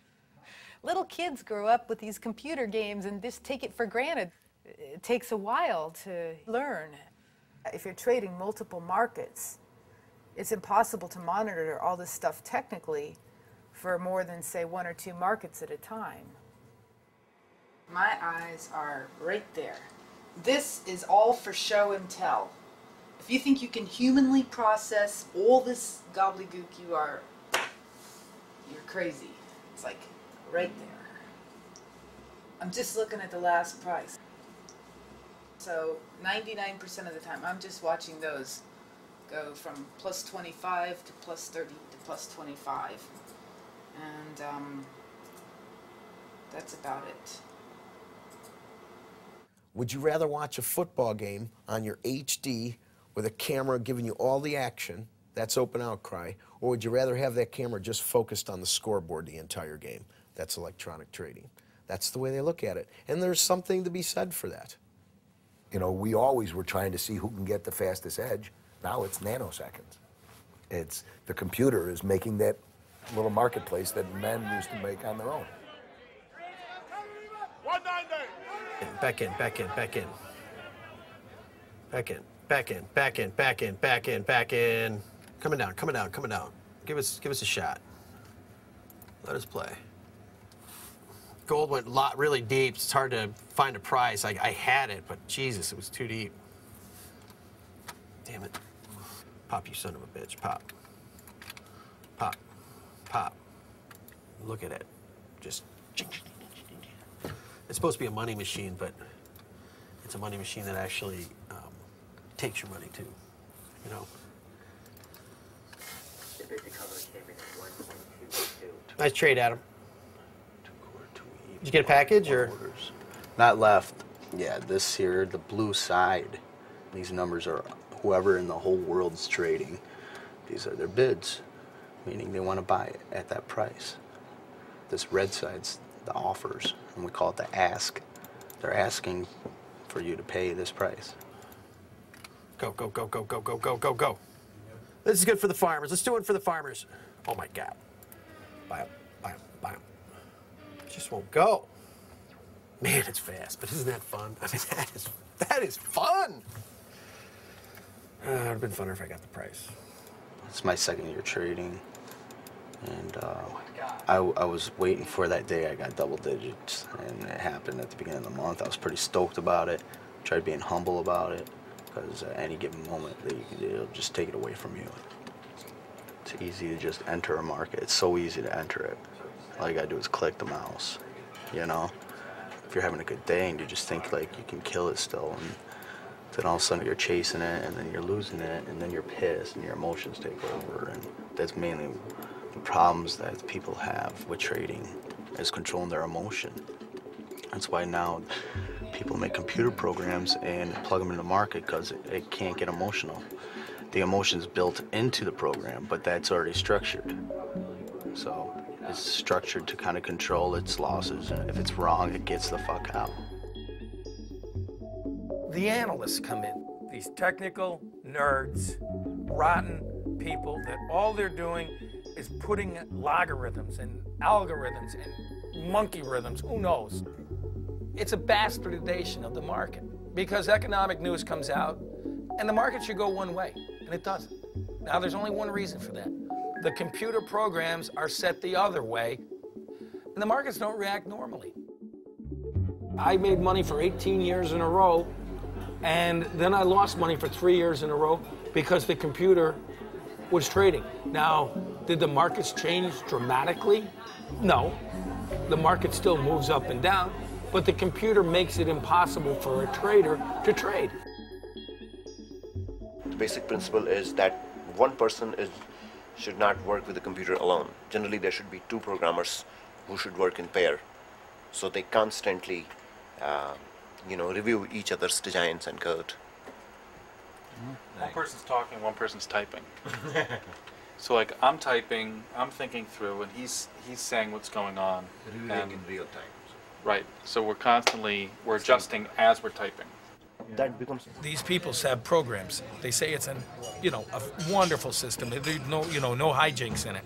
Little kids grow up with these computer games and just take it for granted. It takes a while to learn. If you're trading multiple markets, it's impossible to monitor all this stuff technically for more than, say, 1 or 2 markets at a time. My eyes are right there. This is all for show and tell. If you think you can humanly process all this gobbledygook, you're crazy. It's like right there. I'm just looking at the last price. So 99% of the time, I'm just watching those go from plus 25 to plus 30 to plus 25. And that's about it. Would you rather watch a football game on your HD with a camera giving you all the action, that's open outcry, or would you rather have that camera just focused on the scoreboard the entire game? That's electronic trading. That's the way they look at it. And there's something to be said for that. You know, we always were trying to see who can get the fastest edge. Now it's nanoseconds. It's the computer is making that little marketplace that men used to make on their own. Back in, back in, back in. Back in, back in, back in, back in, back in, back in. Coming down, coming down, coming down. Give us a shot. Let us play. Gold went really deep. It's hard to find a price. I had it, but Jesus, it was too deep. Damn it. Pop, you son of a bitch. Pop. Pop. Pop. Look at it. Just... It's supposed to be a money machine, but it's a money machine that actually takes your money too, you know. Nice trade, Adam. Did you get a package or? Not left. Yeah, this here, the blue side. These numbers are whoever in the whole world's trading. These are their bids, meaning they want to buy it at that price. This red side's the offers, and we call it the ask. They're asking for you to pay this price. Go, go, go, go, go, go, go, go, go. This is good for the farmers. Let's do it for the farmers. Oh my God. Buy them, buy them, buy them. Just won't go. Man, it's fast, but isn't that fun? I mean, that is fun. It would have been funner if I got the price. It's my second year trading, and I was waiting for that day I got double digits, and it happened at the beginning of the month. I was pretty stoked about it. Tried being humble about it, because at any given moment, they'll just take it away from you. It's easy to just enter a market. It's so easy to enter it. All you gotta do is click the mouse, you know? If you're having a good day and you just think like you can kill it still, and then all of a sudden you're chasing it, and then you're losing it, and then you're pissed, and your emotions take over, and that's mainly the problems that people have with trading, is controlling their emotion. That's why now people make computer programs and plug them into the market, because it can't get emotional. The emotion's built into the program, but that's already structured. So it's structured to kind of control its losses. If it's wrong, it gets the fuck out. The analysts come in, these technical nerds, rotten people that all they're doing is putting logarithms and algorithms and monkey rhythms, who knows. It's a bastardization of the market, because economic news comes out and the market should go one way, and it doesn't. Now, there's only one reason for that. The computer programs are set the other way, and the markets don't react normally. I made money for 18 years in a row And then I lost money for 3 years in a row because the computer was trading. Now, did the markets change dramatically? No. The market still moves up and down, but the computer makes it impossible for a trader to trade. The basic principle is that one person should not work with the computer alone. Generally, there should be two programmers who should work in pair. So they constantly, review each other's designs and code. One person's talking, one person's typing. So like I'm typing, I'm thinking through, and he's saying what's going on. Reviewing in real time. Right. So we're adjusting as we're typing. That becomes. These people have programs. They say it's a wonderful system. There's no hijinks in it.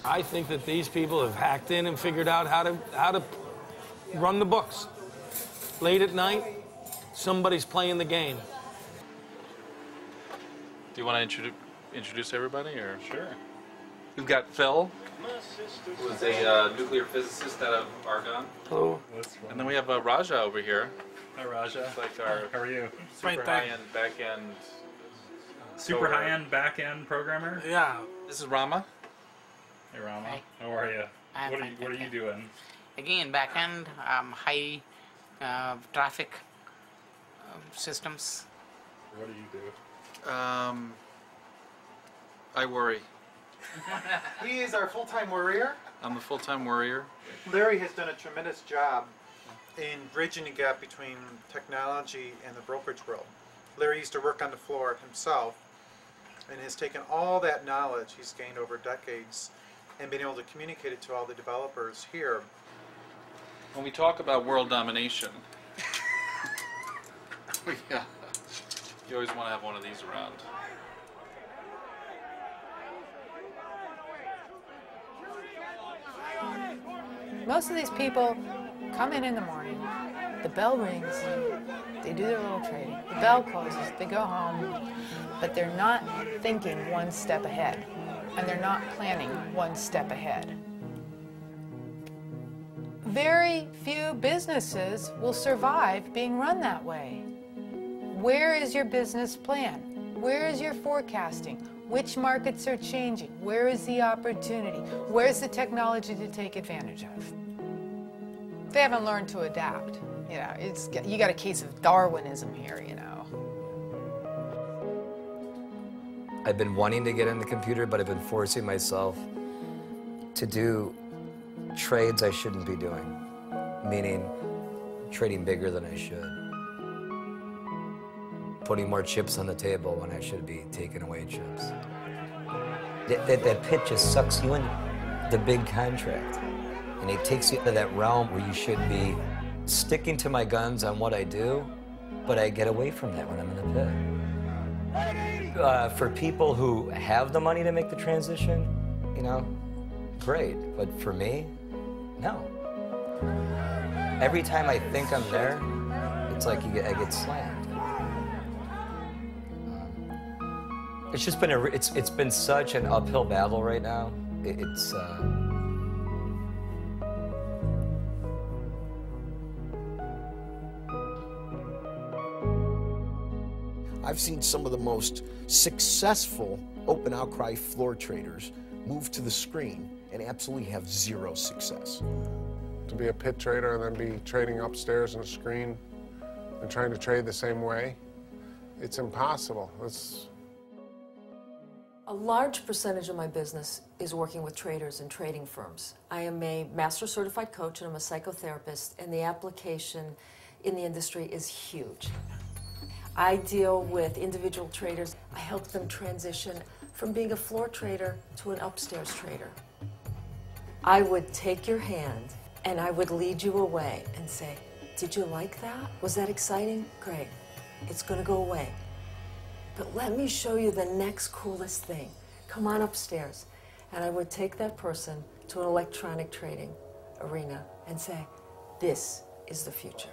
I think that these people have hacked in and figured out how to run the books. Late at night, somebody's playing the game. Do you want to introduce everybody, or sure? We've got Phil, who is a nuclear physicist out of Argonne. Hello. And then we have Raja over here. Hi, Raja. It's like our how are you? Super high-end back-end. Super high-end back-end programmer. Yeah. This is Rama. Hey, Rama. Hi. How are you? I'm What fine, are you doing? Again, back-end, high traffic systems. What do you do? I worry. He is our full-time worrier. I'm the full-time worrier. Larry has done a tremendous job in bridging the gap between technology and the brokerage world. Larry used to work on the floor himself and has taken all that knowledge he's gained over decades and been able to communicate it to all the developers here. When we talk about world domination, you always want to have one of these around. Most of these people come in the morning, the bell rings, they do their little trading, the bell closes, they go home, but they're not thinking one step ahead, and they're not planning one step ahead. Very few businesses will survive being run that way. Where is your business plan? Where is your forecasting? Which markets are changing? Where is the opportunity? Where's the technology to take advantage of? They haven't learned to adapt. You got a case of Darwinism here, I've been wanting to get in the computer, but I've been forcing myself to do trades I shouldn't be doing, meaning trading bigger than I should. Putting more chips on the table when I should be taking away chips. That pit just sucks you in the big contract. And it takes you into that realm where you should be sticking to my guns on what I do, but I get away from that when I'm in the pit. For people who have the money to make the transition, great. But for me, no. Every time I think I'm there, it's like I get slammed. It's just been it's been such an uphill battle right now. I've seen some of the most successful open outcry floor traders move to the screen and absolutely have zero success. To be a pit trader and then be trading upstairs on a screen and trying to trade the same way, it's impossible. A large percentage of my business is working with traders and trading firms. I am a master certified coach and I'm a psychotherapist, and the application in the industry is huge. I deal with individual traders. I help them transition from being a floor trader to an upstairs trader. I would take your hand and I would lead you away and say, did you like that? Was that exciting? Great. It's going to go away. But let me show you the next coolest thing. Come on upstairs. And I would take that person to an electronic trading arena and say, this is the future.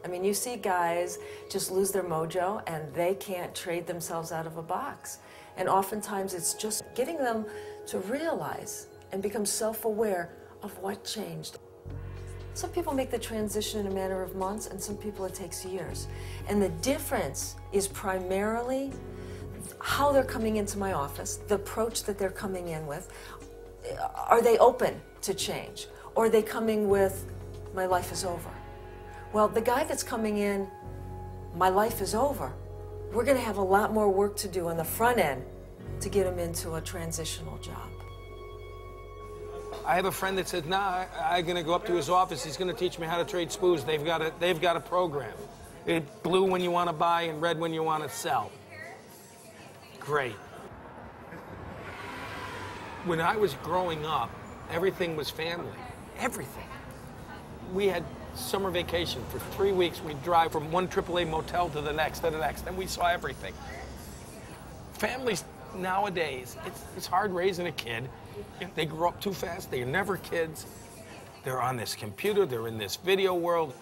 I mean, you see guys just lose their mojo and they can't trade themselves out of a box. And oftentimes it's just getting them to realize and become self-aware of what changed. Some people make the transition in a matter of months, and some people it takes years. And the difference is primarily how they're coming into my office, the approach that they're coming in with. Are they open to change? Or are they coming with, my life is over? Well, the guy that's coming in, my life is over, we're going to have a lot more work to do on the front end to get him into a transitional job. I have a friend that said, nah, I'm going to go up to his office. He's going to teach me how to trade spoos. They've got a program. It's blue when you want to buy and red when you want to sell. Great. When I was growing up, everything was family. Everything. We had summer vacation for 3 weeks. We'd drive from one AAA motel to the next, and we saw everything. Families nowadays, it's hard raising a kid. They grow up too fast. They're never kids. They're on this computer. They're in this video world.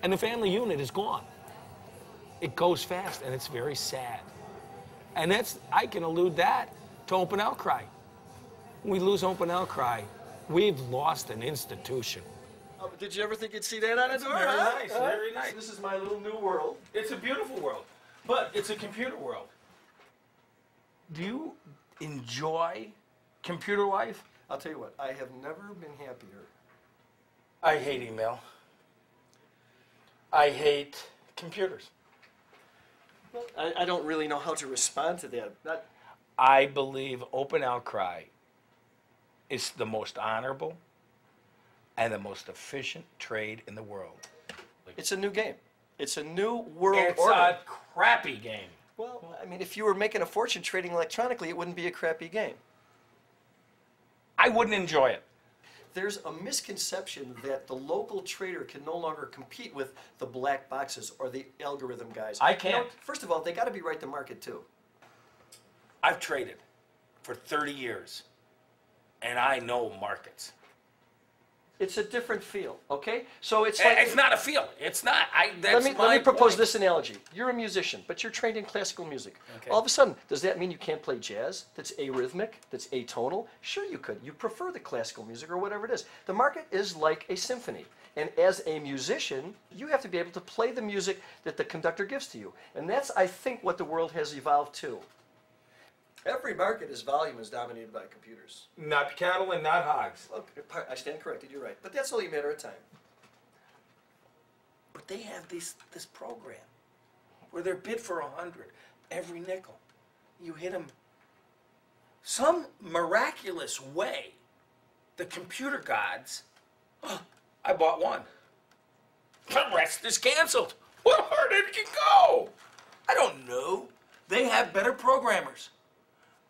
And the family unit is gone. It goes fast, and it's very sad. And I can allude that to Open Outcry. When we lose Open Outcry, we've lost an institution. Oh, did you ever think you'd see that on a door? Very nice, very nice. This is my little new world. It's a beautiful world, but it's a computer world. Do you enjoy computer life? I'll tell you what, I have never been happier. I hate email. I hate computers. Well, I don't really know how to respond to that. I believe Open Outcry is the most honorable and the most efficient trade in the world. It's a new game. It's a new world It's order. a crappy game. Well, I mean, if you were making a fortune trading electronically, it wouldn't be a crappy game. I wouldn't enjoy it. There's a misconception that the local trader can no longer compete with the black boxes or the algorithm guys. I can't. You know, first of all, they got to be right to market too. I've traded for 30 years, and I know markets. It's a different feel, okay? So it's like... It's not a feel. It's not. Let me propose this analogy. You're a musician, but you're trained in classical music. Okay. All of a sudden, does that mean you can't play jazz that's arrhythmic, that's atonal? Sure you could. You prefer the classical music or whatever it is. The market is like a symphony. And as a musician, you have to be able to play the music that the conductor gives to you. And that's, I think, what the world has evolved to. Every market, its volume is dominated by computers. Not cattle and not hogs. Okay, I stand corrected, you're right. But that's only a matter of time. But they have this program where they're bid for 100 every nickel. You hit them. Some miraculous way, the computer gods, I bought one. The rest is canceled. Where did it go? I don't know. They have better programmers.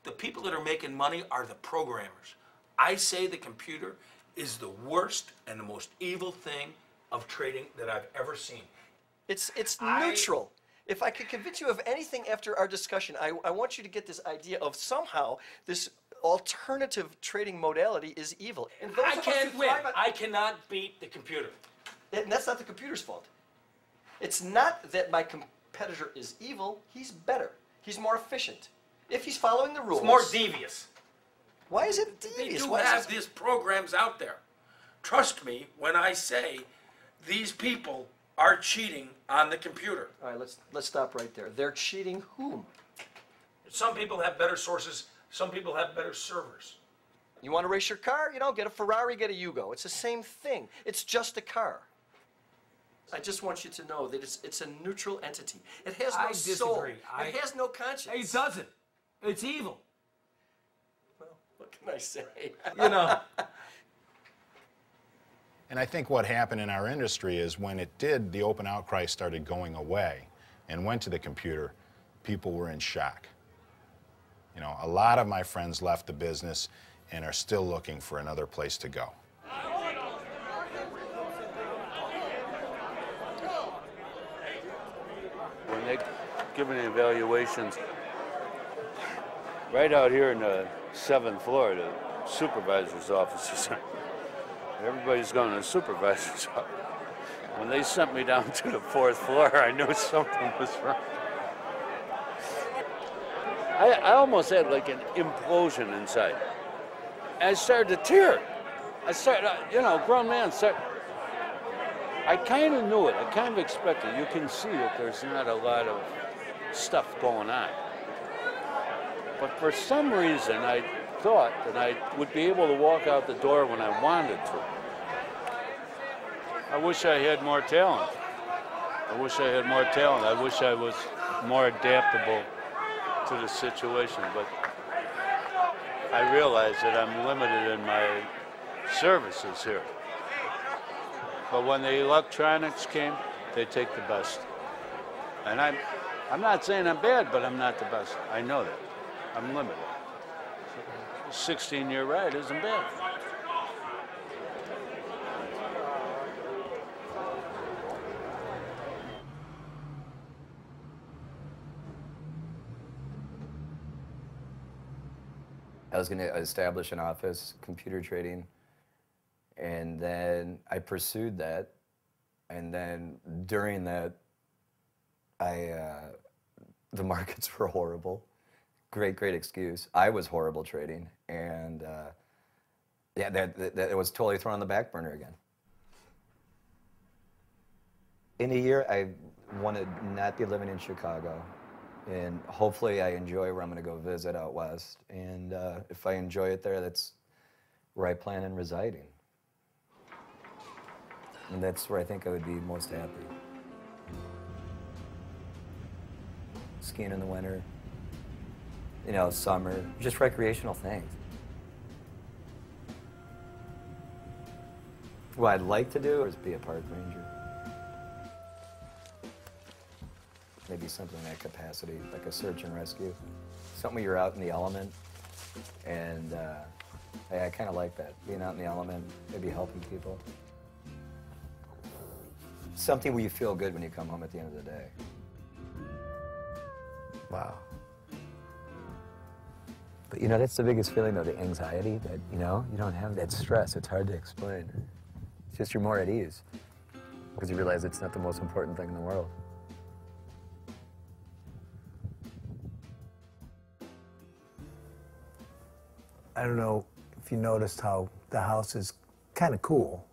The people that are making money are the programmers. I say the computer is the worst and the most evil thing of trading that I've ever seen. It's neutral. If I could convince you of anything after our discussion, I want you to get this idea of somehow this alternative trading modality is evil. And those I of us can't who win. thrive on- I cannot beat the computer. And that's not the computer's fault. It's not that my competitor is evil. He's better. He's more efficient. If he's following the rules. It's more devious. Why is it devious? They do Why is have it- these programs out there. Trust me when I say these people are cheating on the computer. All right, let's stop right there. They're cheating whom? Some people have better sources. Some people have better servers. You want to race your car? You know, get a Ferrari, get a Yugo. It's the same thing. It's just a car. I just want you to know that it's a neutral entity. It has no soul. disagree. It has no conscience. It doesn't. It's evil. Well, what can I say? You know. And I think what happened in our industry is when it did, the open outcry started going away and went to the computer, people were in shock. You know, a lot of my friends left the business and are still looking for another place to go. When they're giving the evaluations, right out here in the 7th floor, the supervisor's offices, everybody's going to the supervisor's office. When they sent me down to the 4th floor, I knew something was wrong. I almost had like an implosion inside. I started to tear. I started, you know, grown man, I kind of knew it. I kind of expected it. You can see that there's not a lot of stuff going on. But for some reason, I thought that I would be able to walk out the door when I wanted to. I wish I had more talent. I wish I had more talent. I wish I was more adaptable to the situation. But I realize that I'm limited in my services here. But when the electronics came, they take the best. And I'm not saying I'm bad, but I'm not the best. I know that. I'm limited. A 16-year ride isn't bad. I was going to establish an office, computer trading, and then I pursued that. And then during that, the markets were horrible. Great excuse. I was horrible trading, and yeah, that was totally thrown on the back burner again. In a year, I want to not be living in Chicago, and hopefully I enjoy where I'm going to go visit out west. And if I enjoy it there, that's where I plan on residing. And that's where I think I would be most happy. Skiing in the winter, you know, summer, just recreational things. What I'd like to do is be a park ranger. Maybe something in that capacity, like a search and rescue. Something where you're out in the element, and I kind of like that, being out in the element, maybe helping people. Something where you feel good when you come home at the end of the day. Wow. But you know, that's the biggest feeling though, the anxiety, that, you know, you don't have that stress. It's hard to explain. It's just you're more at ease because you realize it's not the most important thing in the world. I don't know if you noticed how the house is kind of cool.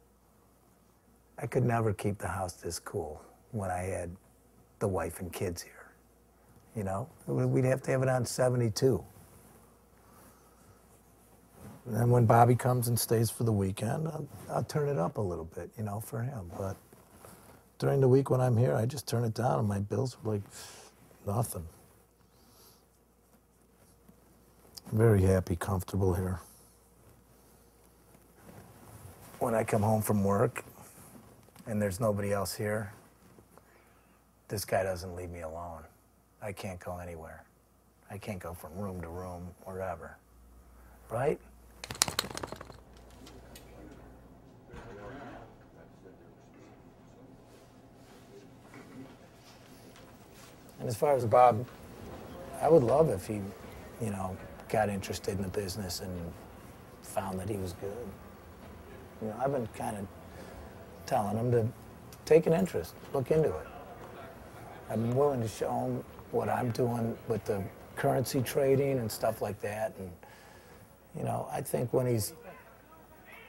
I could never keep the house this cool when I had the wife and kids here. You know, we'd have to have it on 72. And then when Bobby comes and stays for the weekend, I'll turn it up a little bit, you know, for him. But during the week when I'm here, I just turn it down, and my bills are like nothing. I'm very happy, comfortable here. When I come home from work and there's nobody else here, this guy doesn't leave me alone. I can't go anywhere. I can't go from room to room, wherever. Right? And as far as Bob, I would love if he, you know, got interested in the business and found that he was good. You know, I've been kind of telling him to take an interest, look into it. I'm willing to show him what I'm doing with the currency trading and stuff like that. And, you know, I think when he's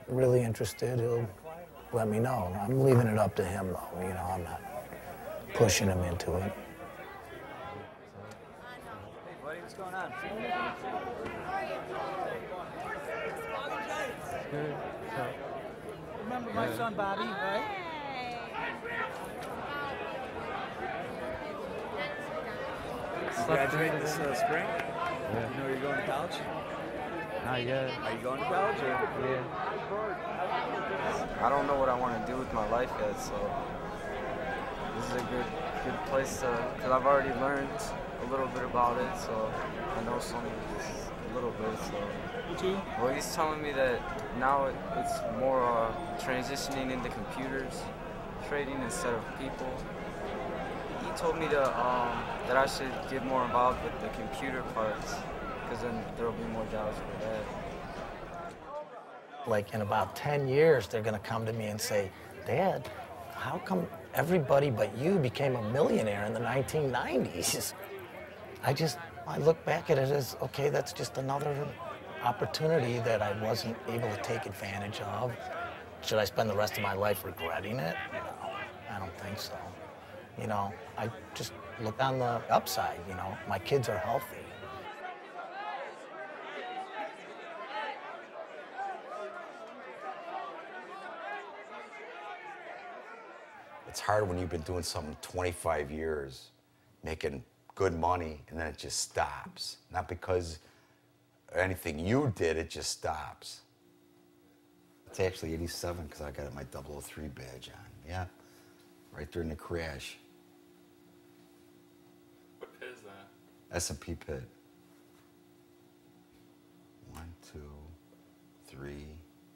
really interested, he'll let me know. I'm leaving it up to him, though. You know, I'm not pushing him into it. Hey, buddy, what's going on? Good. Remember my son Bobby, right? Graduate this spring? Yeah. You know you're going to college? Not yet. Are you going to college? Or? Yeah. I don't know what I want to do with my life yet, so this is a good place to, because I've already learned a little bit about it, so I know a little bit, so. Well, he's telling me that now it's more transitioning into computers, trading instead of people. He told me to, that I should get more involved with the computer parts, because then there'll be more jobs for that. Like in about 10 years, they're gonna come to me and say, Dad, how come everybody but you became a millionaire in the 1990s? I look back at it as, okay, that's just another opportunity that I wasn't able to take advantage of. Should I spend the rest of my life regretting it? No. I don't think so. You know, I just look on the upside, you know. My kids are healthy. It's hard when you've been doing something 25 years, making good money, and then it just stops. Not because of anything you did, it just stops. It's actually 87 because I got my 003 badge on. Yeah, right during the crash. What pit is that? S&P pit. 1, 2, 3.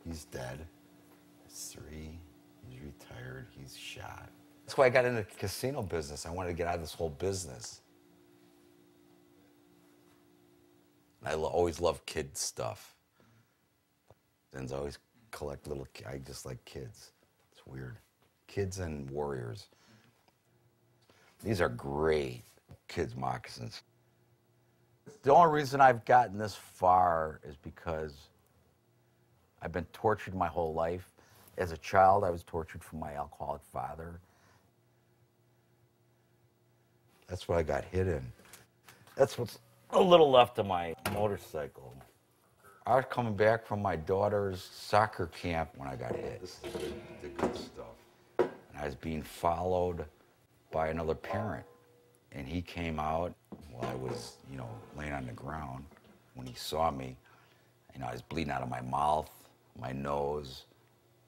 He's dead. That's 3. He's retired. He's shot. That's why I got into the casino business. I wanted to get out of this whole business. I always loved kid stuff. And I always collect little. I just like kids. It's weird. Kids and warriors. These are great kids' moccasins. The only reason I've gotten this far is because I've been tortured my whole life. As a child, I was tortured from my alcoholic father. That's what I got hit in. That's what's a little left of my motorcycle. I was coming back from my daughter's soccer camp when I got hit. This is the good stuff. And I was being followed by another parent. And he came out while I was, you know, laying on the ground. When he saw me, you know, I was bleeding out of my mouth, my nose,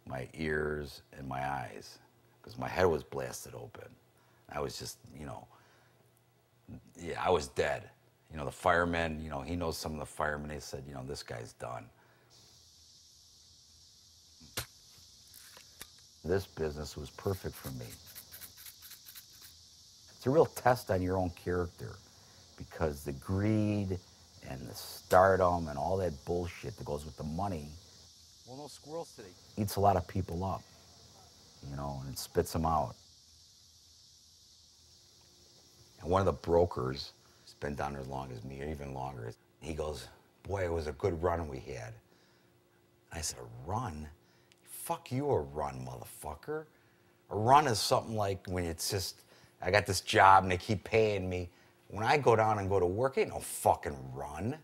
my ears, and my eyes. Because my head was blasted open. I was just, you know, yeah, I was dead. You know, the firemen, you know, he knows some of the firemen, they said, you know, this guy's done. This business was perfect for me. It's a real test on your own character because the greed and the stardom and all that bullshit that goes with the money, well, no squirrels today, eats a lot of people up, you know, and it spits them out. And one of the brokers, he's been down there as long as me, or even longer, he goes, boy, it was a good run we had. I said, a run? Fuck you, a run, motherfucker. A run is something like when it's just, I got this job and they keep paying me. When I go down and go to work, ain't no fucking run.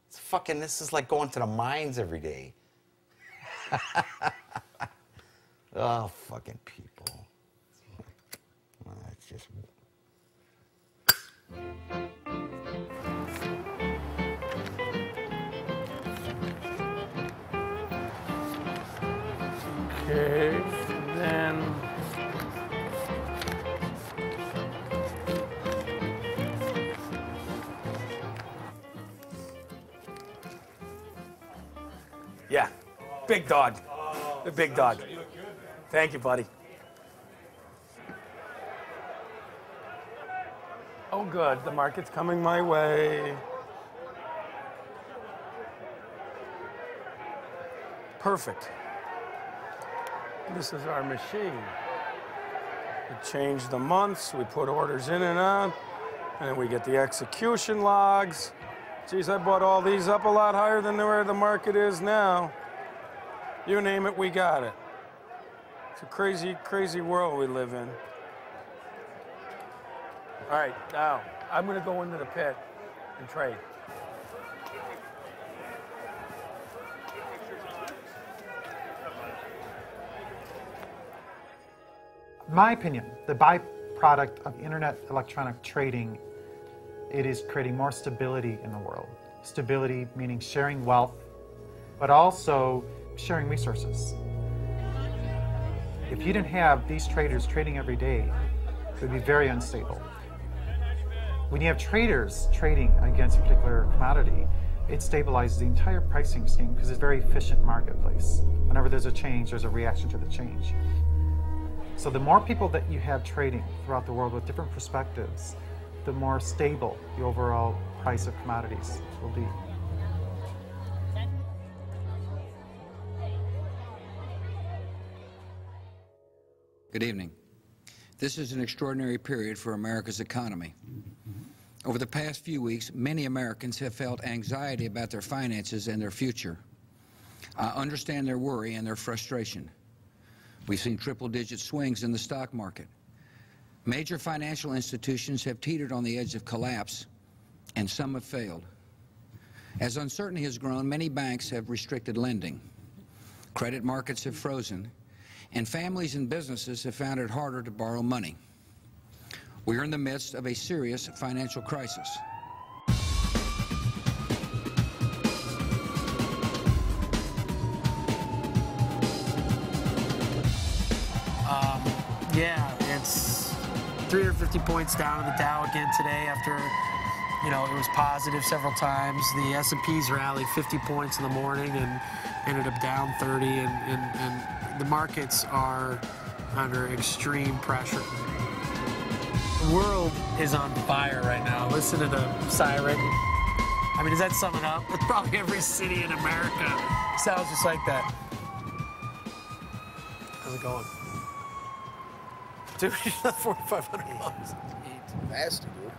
It's fucking, this is like going to the mines every day. Oh, fucking people. It's just... Okay, then yeah, big dog, the big dog. Thank you, buddy. Oh, good. The market's coming my way. Perfect. This is our machine. We change the months, we put orders in and out, and then we get the execution logs. Geez, I bought all these up a lot higher than where the market is now. You name it, we got it. It's a crazy, crazy world we live in. All right, now, I'm gonna go into the pit and trade. In my opinion, the byproduct of internet electronic trading, it is creating more stability in the world. Stability meaning sharing wealth, but also sharing resources. If you didn't have these traders trading every day, it would be very unstable. When you have traders trading against a particular commodity, it stabilizes the entire pricing scheme because it's a very efficient marketplace. Whenever there's a change, there's a reaction to the change. So the more people that you have trading throughout the world with different perspectives, the more stable the overall price of commodities will be. Good evening. This is an extraordinary period for America's economy. Over the past few weeks, many Americans have felt anxiety about their finances and their future. I understand their worry and their frustration. We've seen triple-digit swings in the stock market. Major financial institutions have teetered on the edge of collapse, and some have failed. As uncertainty has grown, many banks have restricted lending. Credit markets have frozen, and families and businesses have found it harder to borrow money. We are in the midst of a serious financial crisis. Yeah, it's 350 points down in the Dow again today after, you know, it was positive several times. The S&Ps rallied 50 points in the morning and ended up down 30, and the markets are under extreme pressure. The world is on fire right now. Listen to the siren. I mean, does that sum it up? It's probably every city in America sounds just like that. How's it going? Dude, $4,500. Nasty, dude.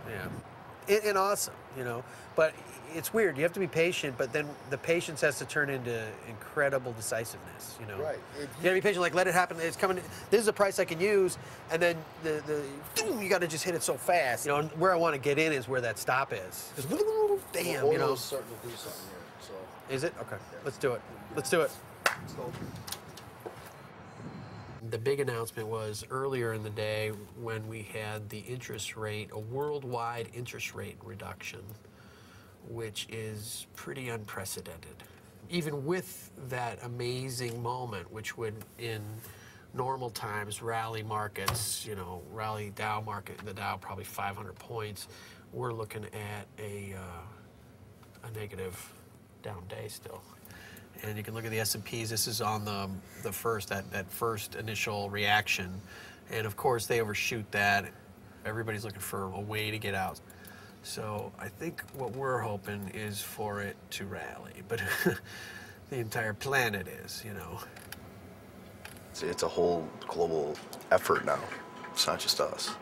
Yeah. And awesome, you know. But it's weird. You have to be patient, but then the patience has to turn into incredible decisiveness, you know. Right. You gotta be patient, like let it happen. It's coming. This is a price I can use, and then you gotta just hit it so fast. You know, and where I want to get in is where that stop is. Just, damn, Well, you know. oil's starting to do something here, so. Is it? Okay. Let's do it. Let's do it. Let's go. The big announcement was earlier in the day when we had the interest rate, a worldwide interest rate reduction, which is pretty unprecedented. Even with that amazing moment, which would in normal times rally markets, you know, rally Dow market, the Dow probably 500 points, we're looking at a negative down day still. And you can look at the S&Ps. This is on the first, that first initial reaction. And of course, they overshoot that. Everybody's looking for a way to get out. So I think what we're hoping is for it to rally. But the entire planet is, you know. It's a whole global effort now. It's not just us.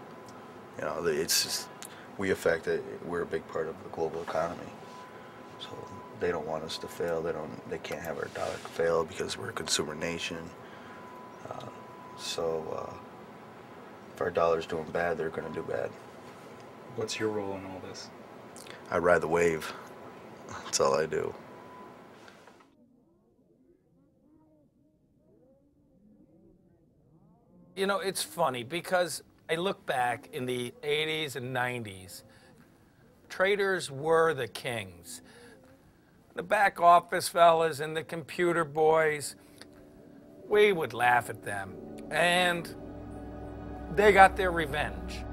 You know, it's just, we affect it. We're a big part of the global economy. So they don't want us to fail. They can't have our dollar fail because we're a consumer nation. So if our dollar's doing bad, they're going to do bad. What's your role in all this? I ride the wave. That's all I do. You know, it's funny because I look back in the 80s and 90s, traders were the kings. The back office fellas and the computer boys, we would laugh at them. And they got their revenge.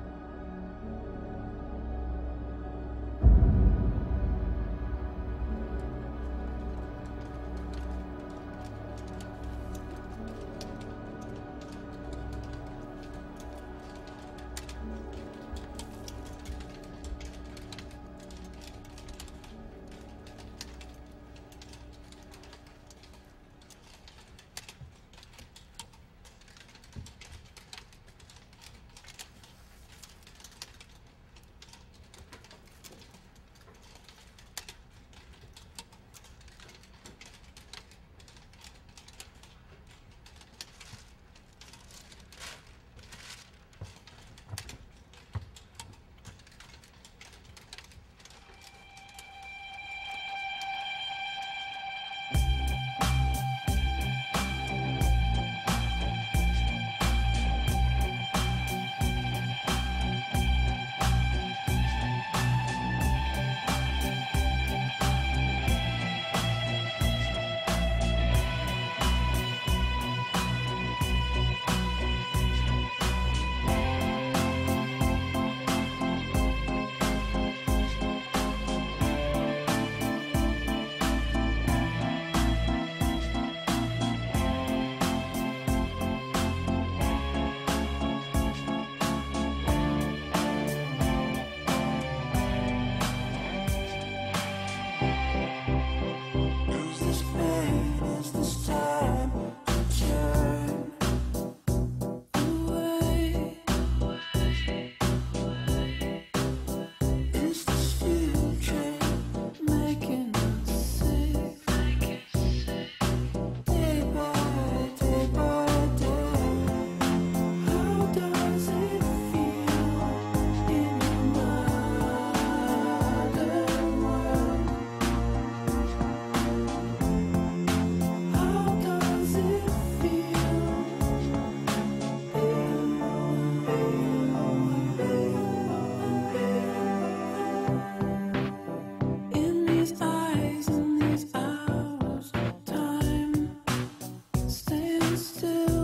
to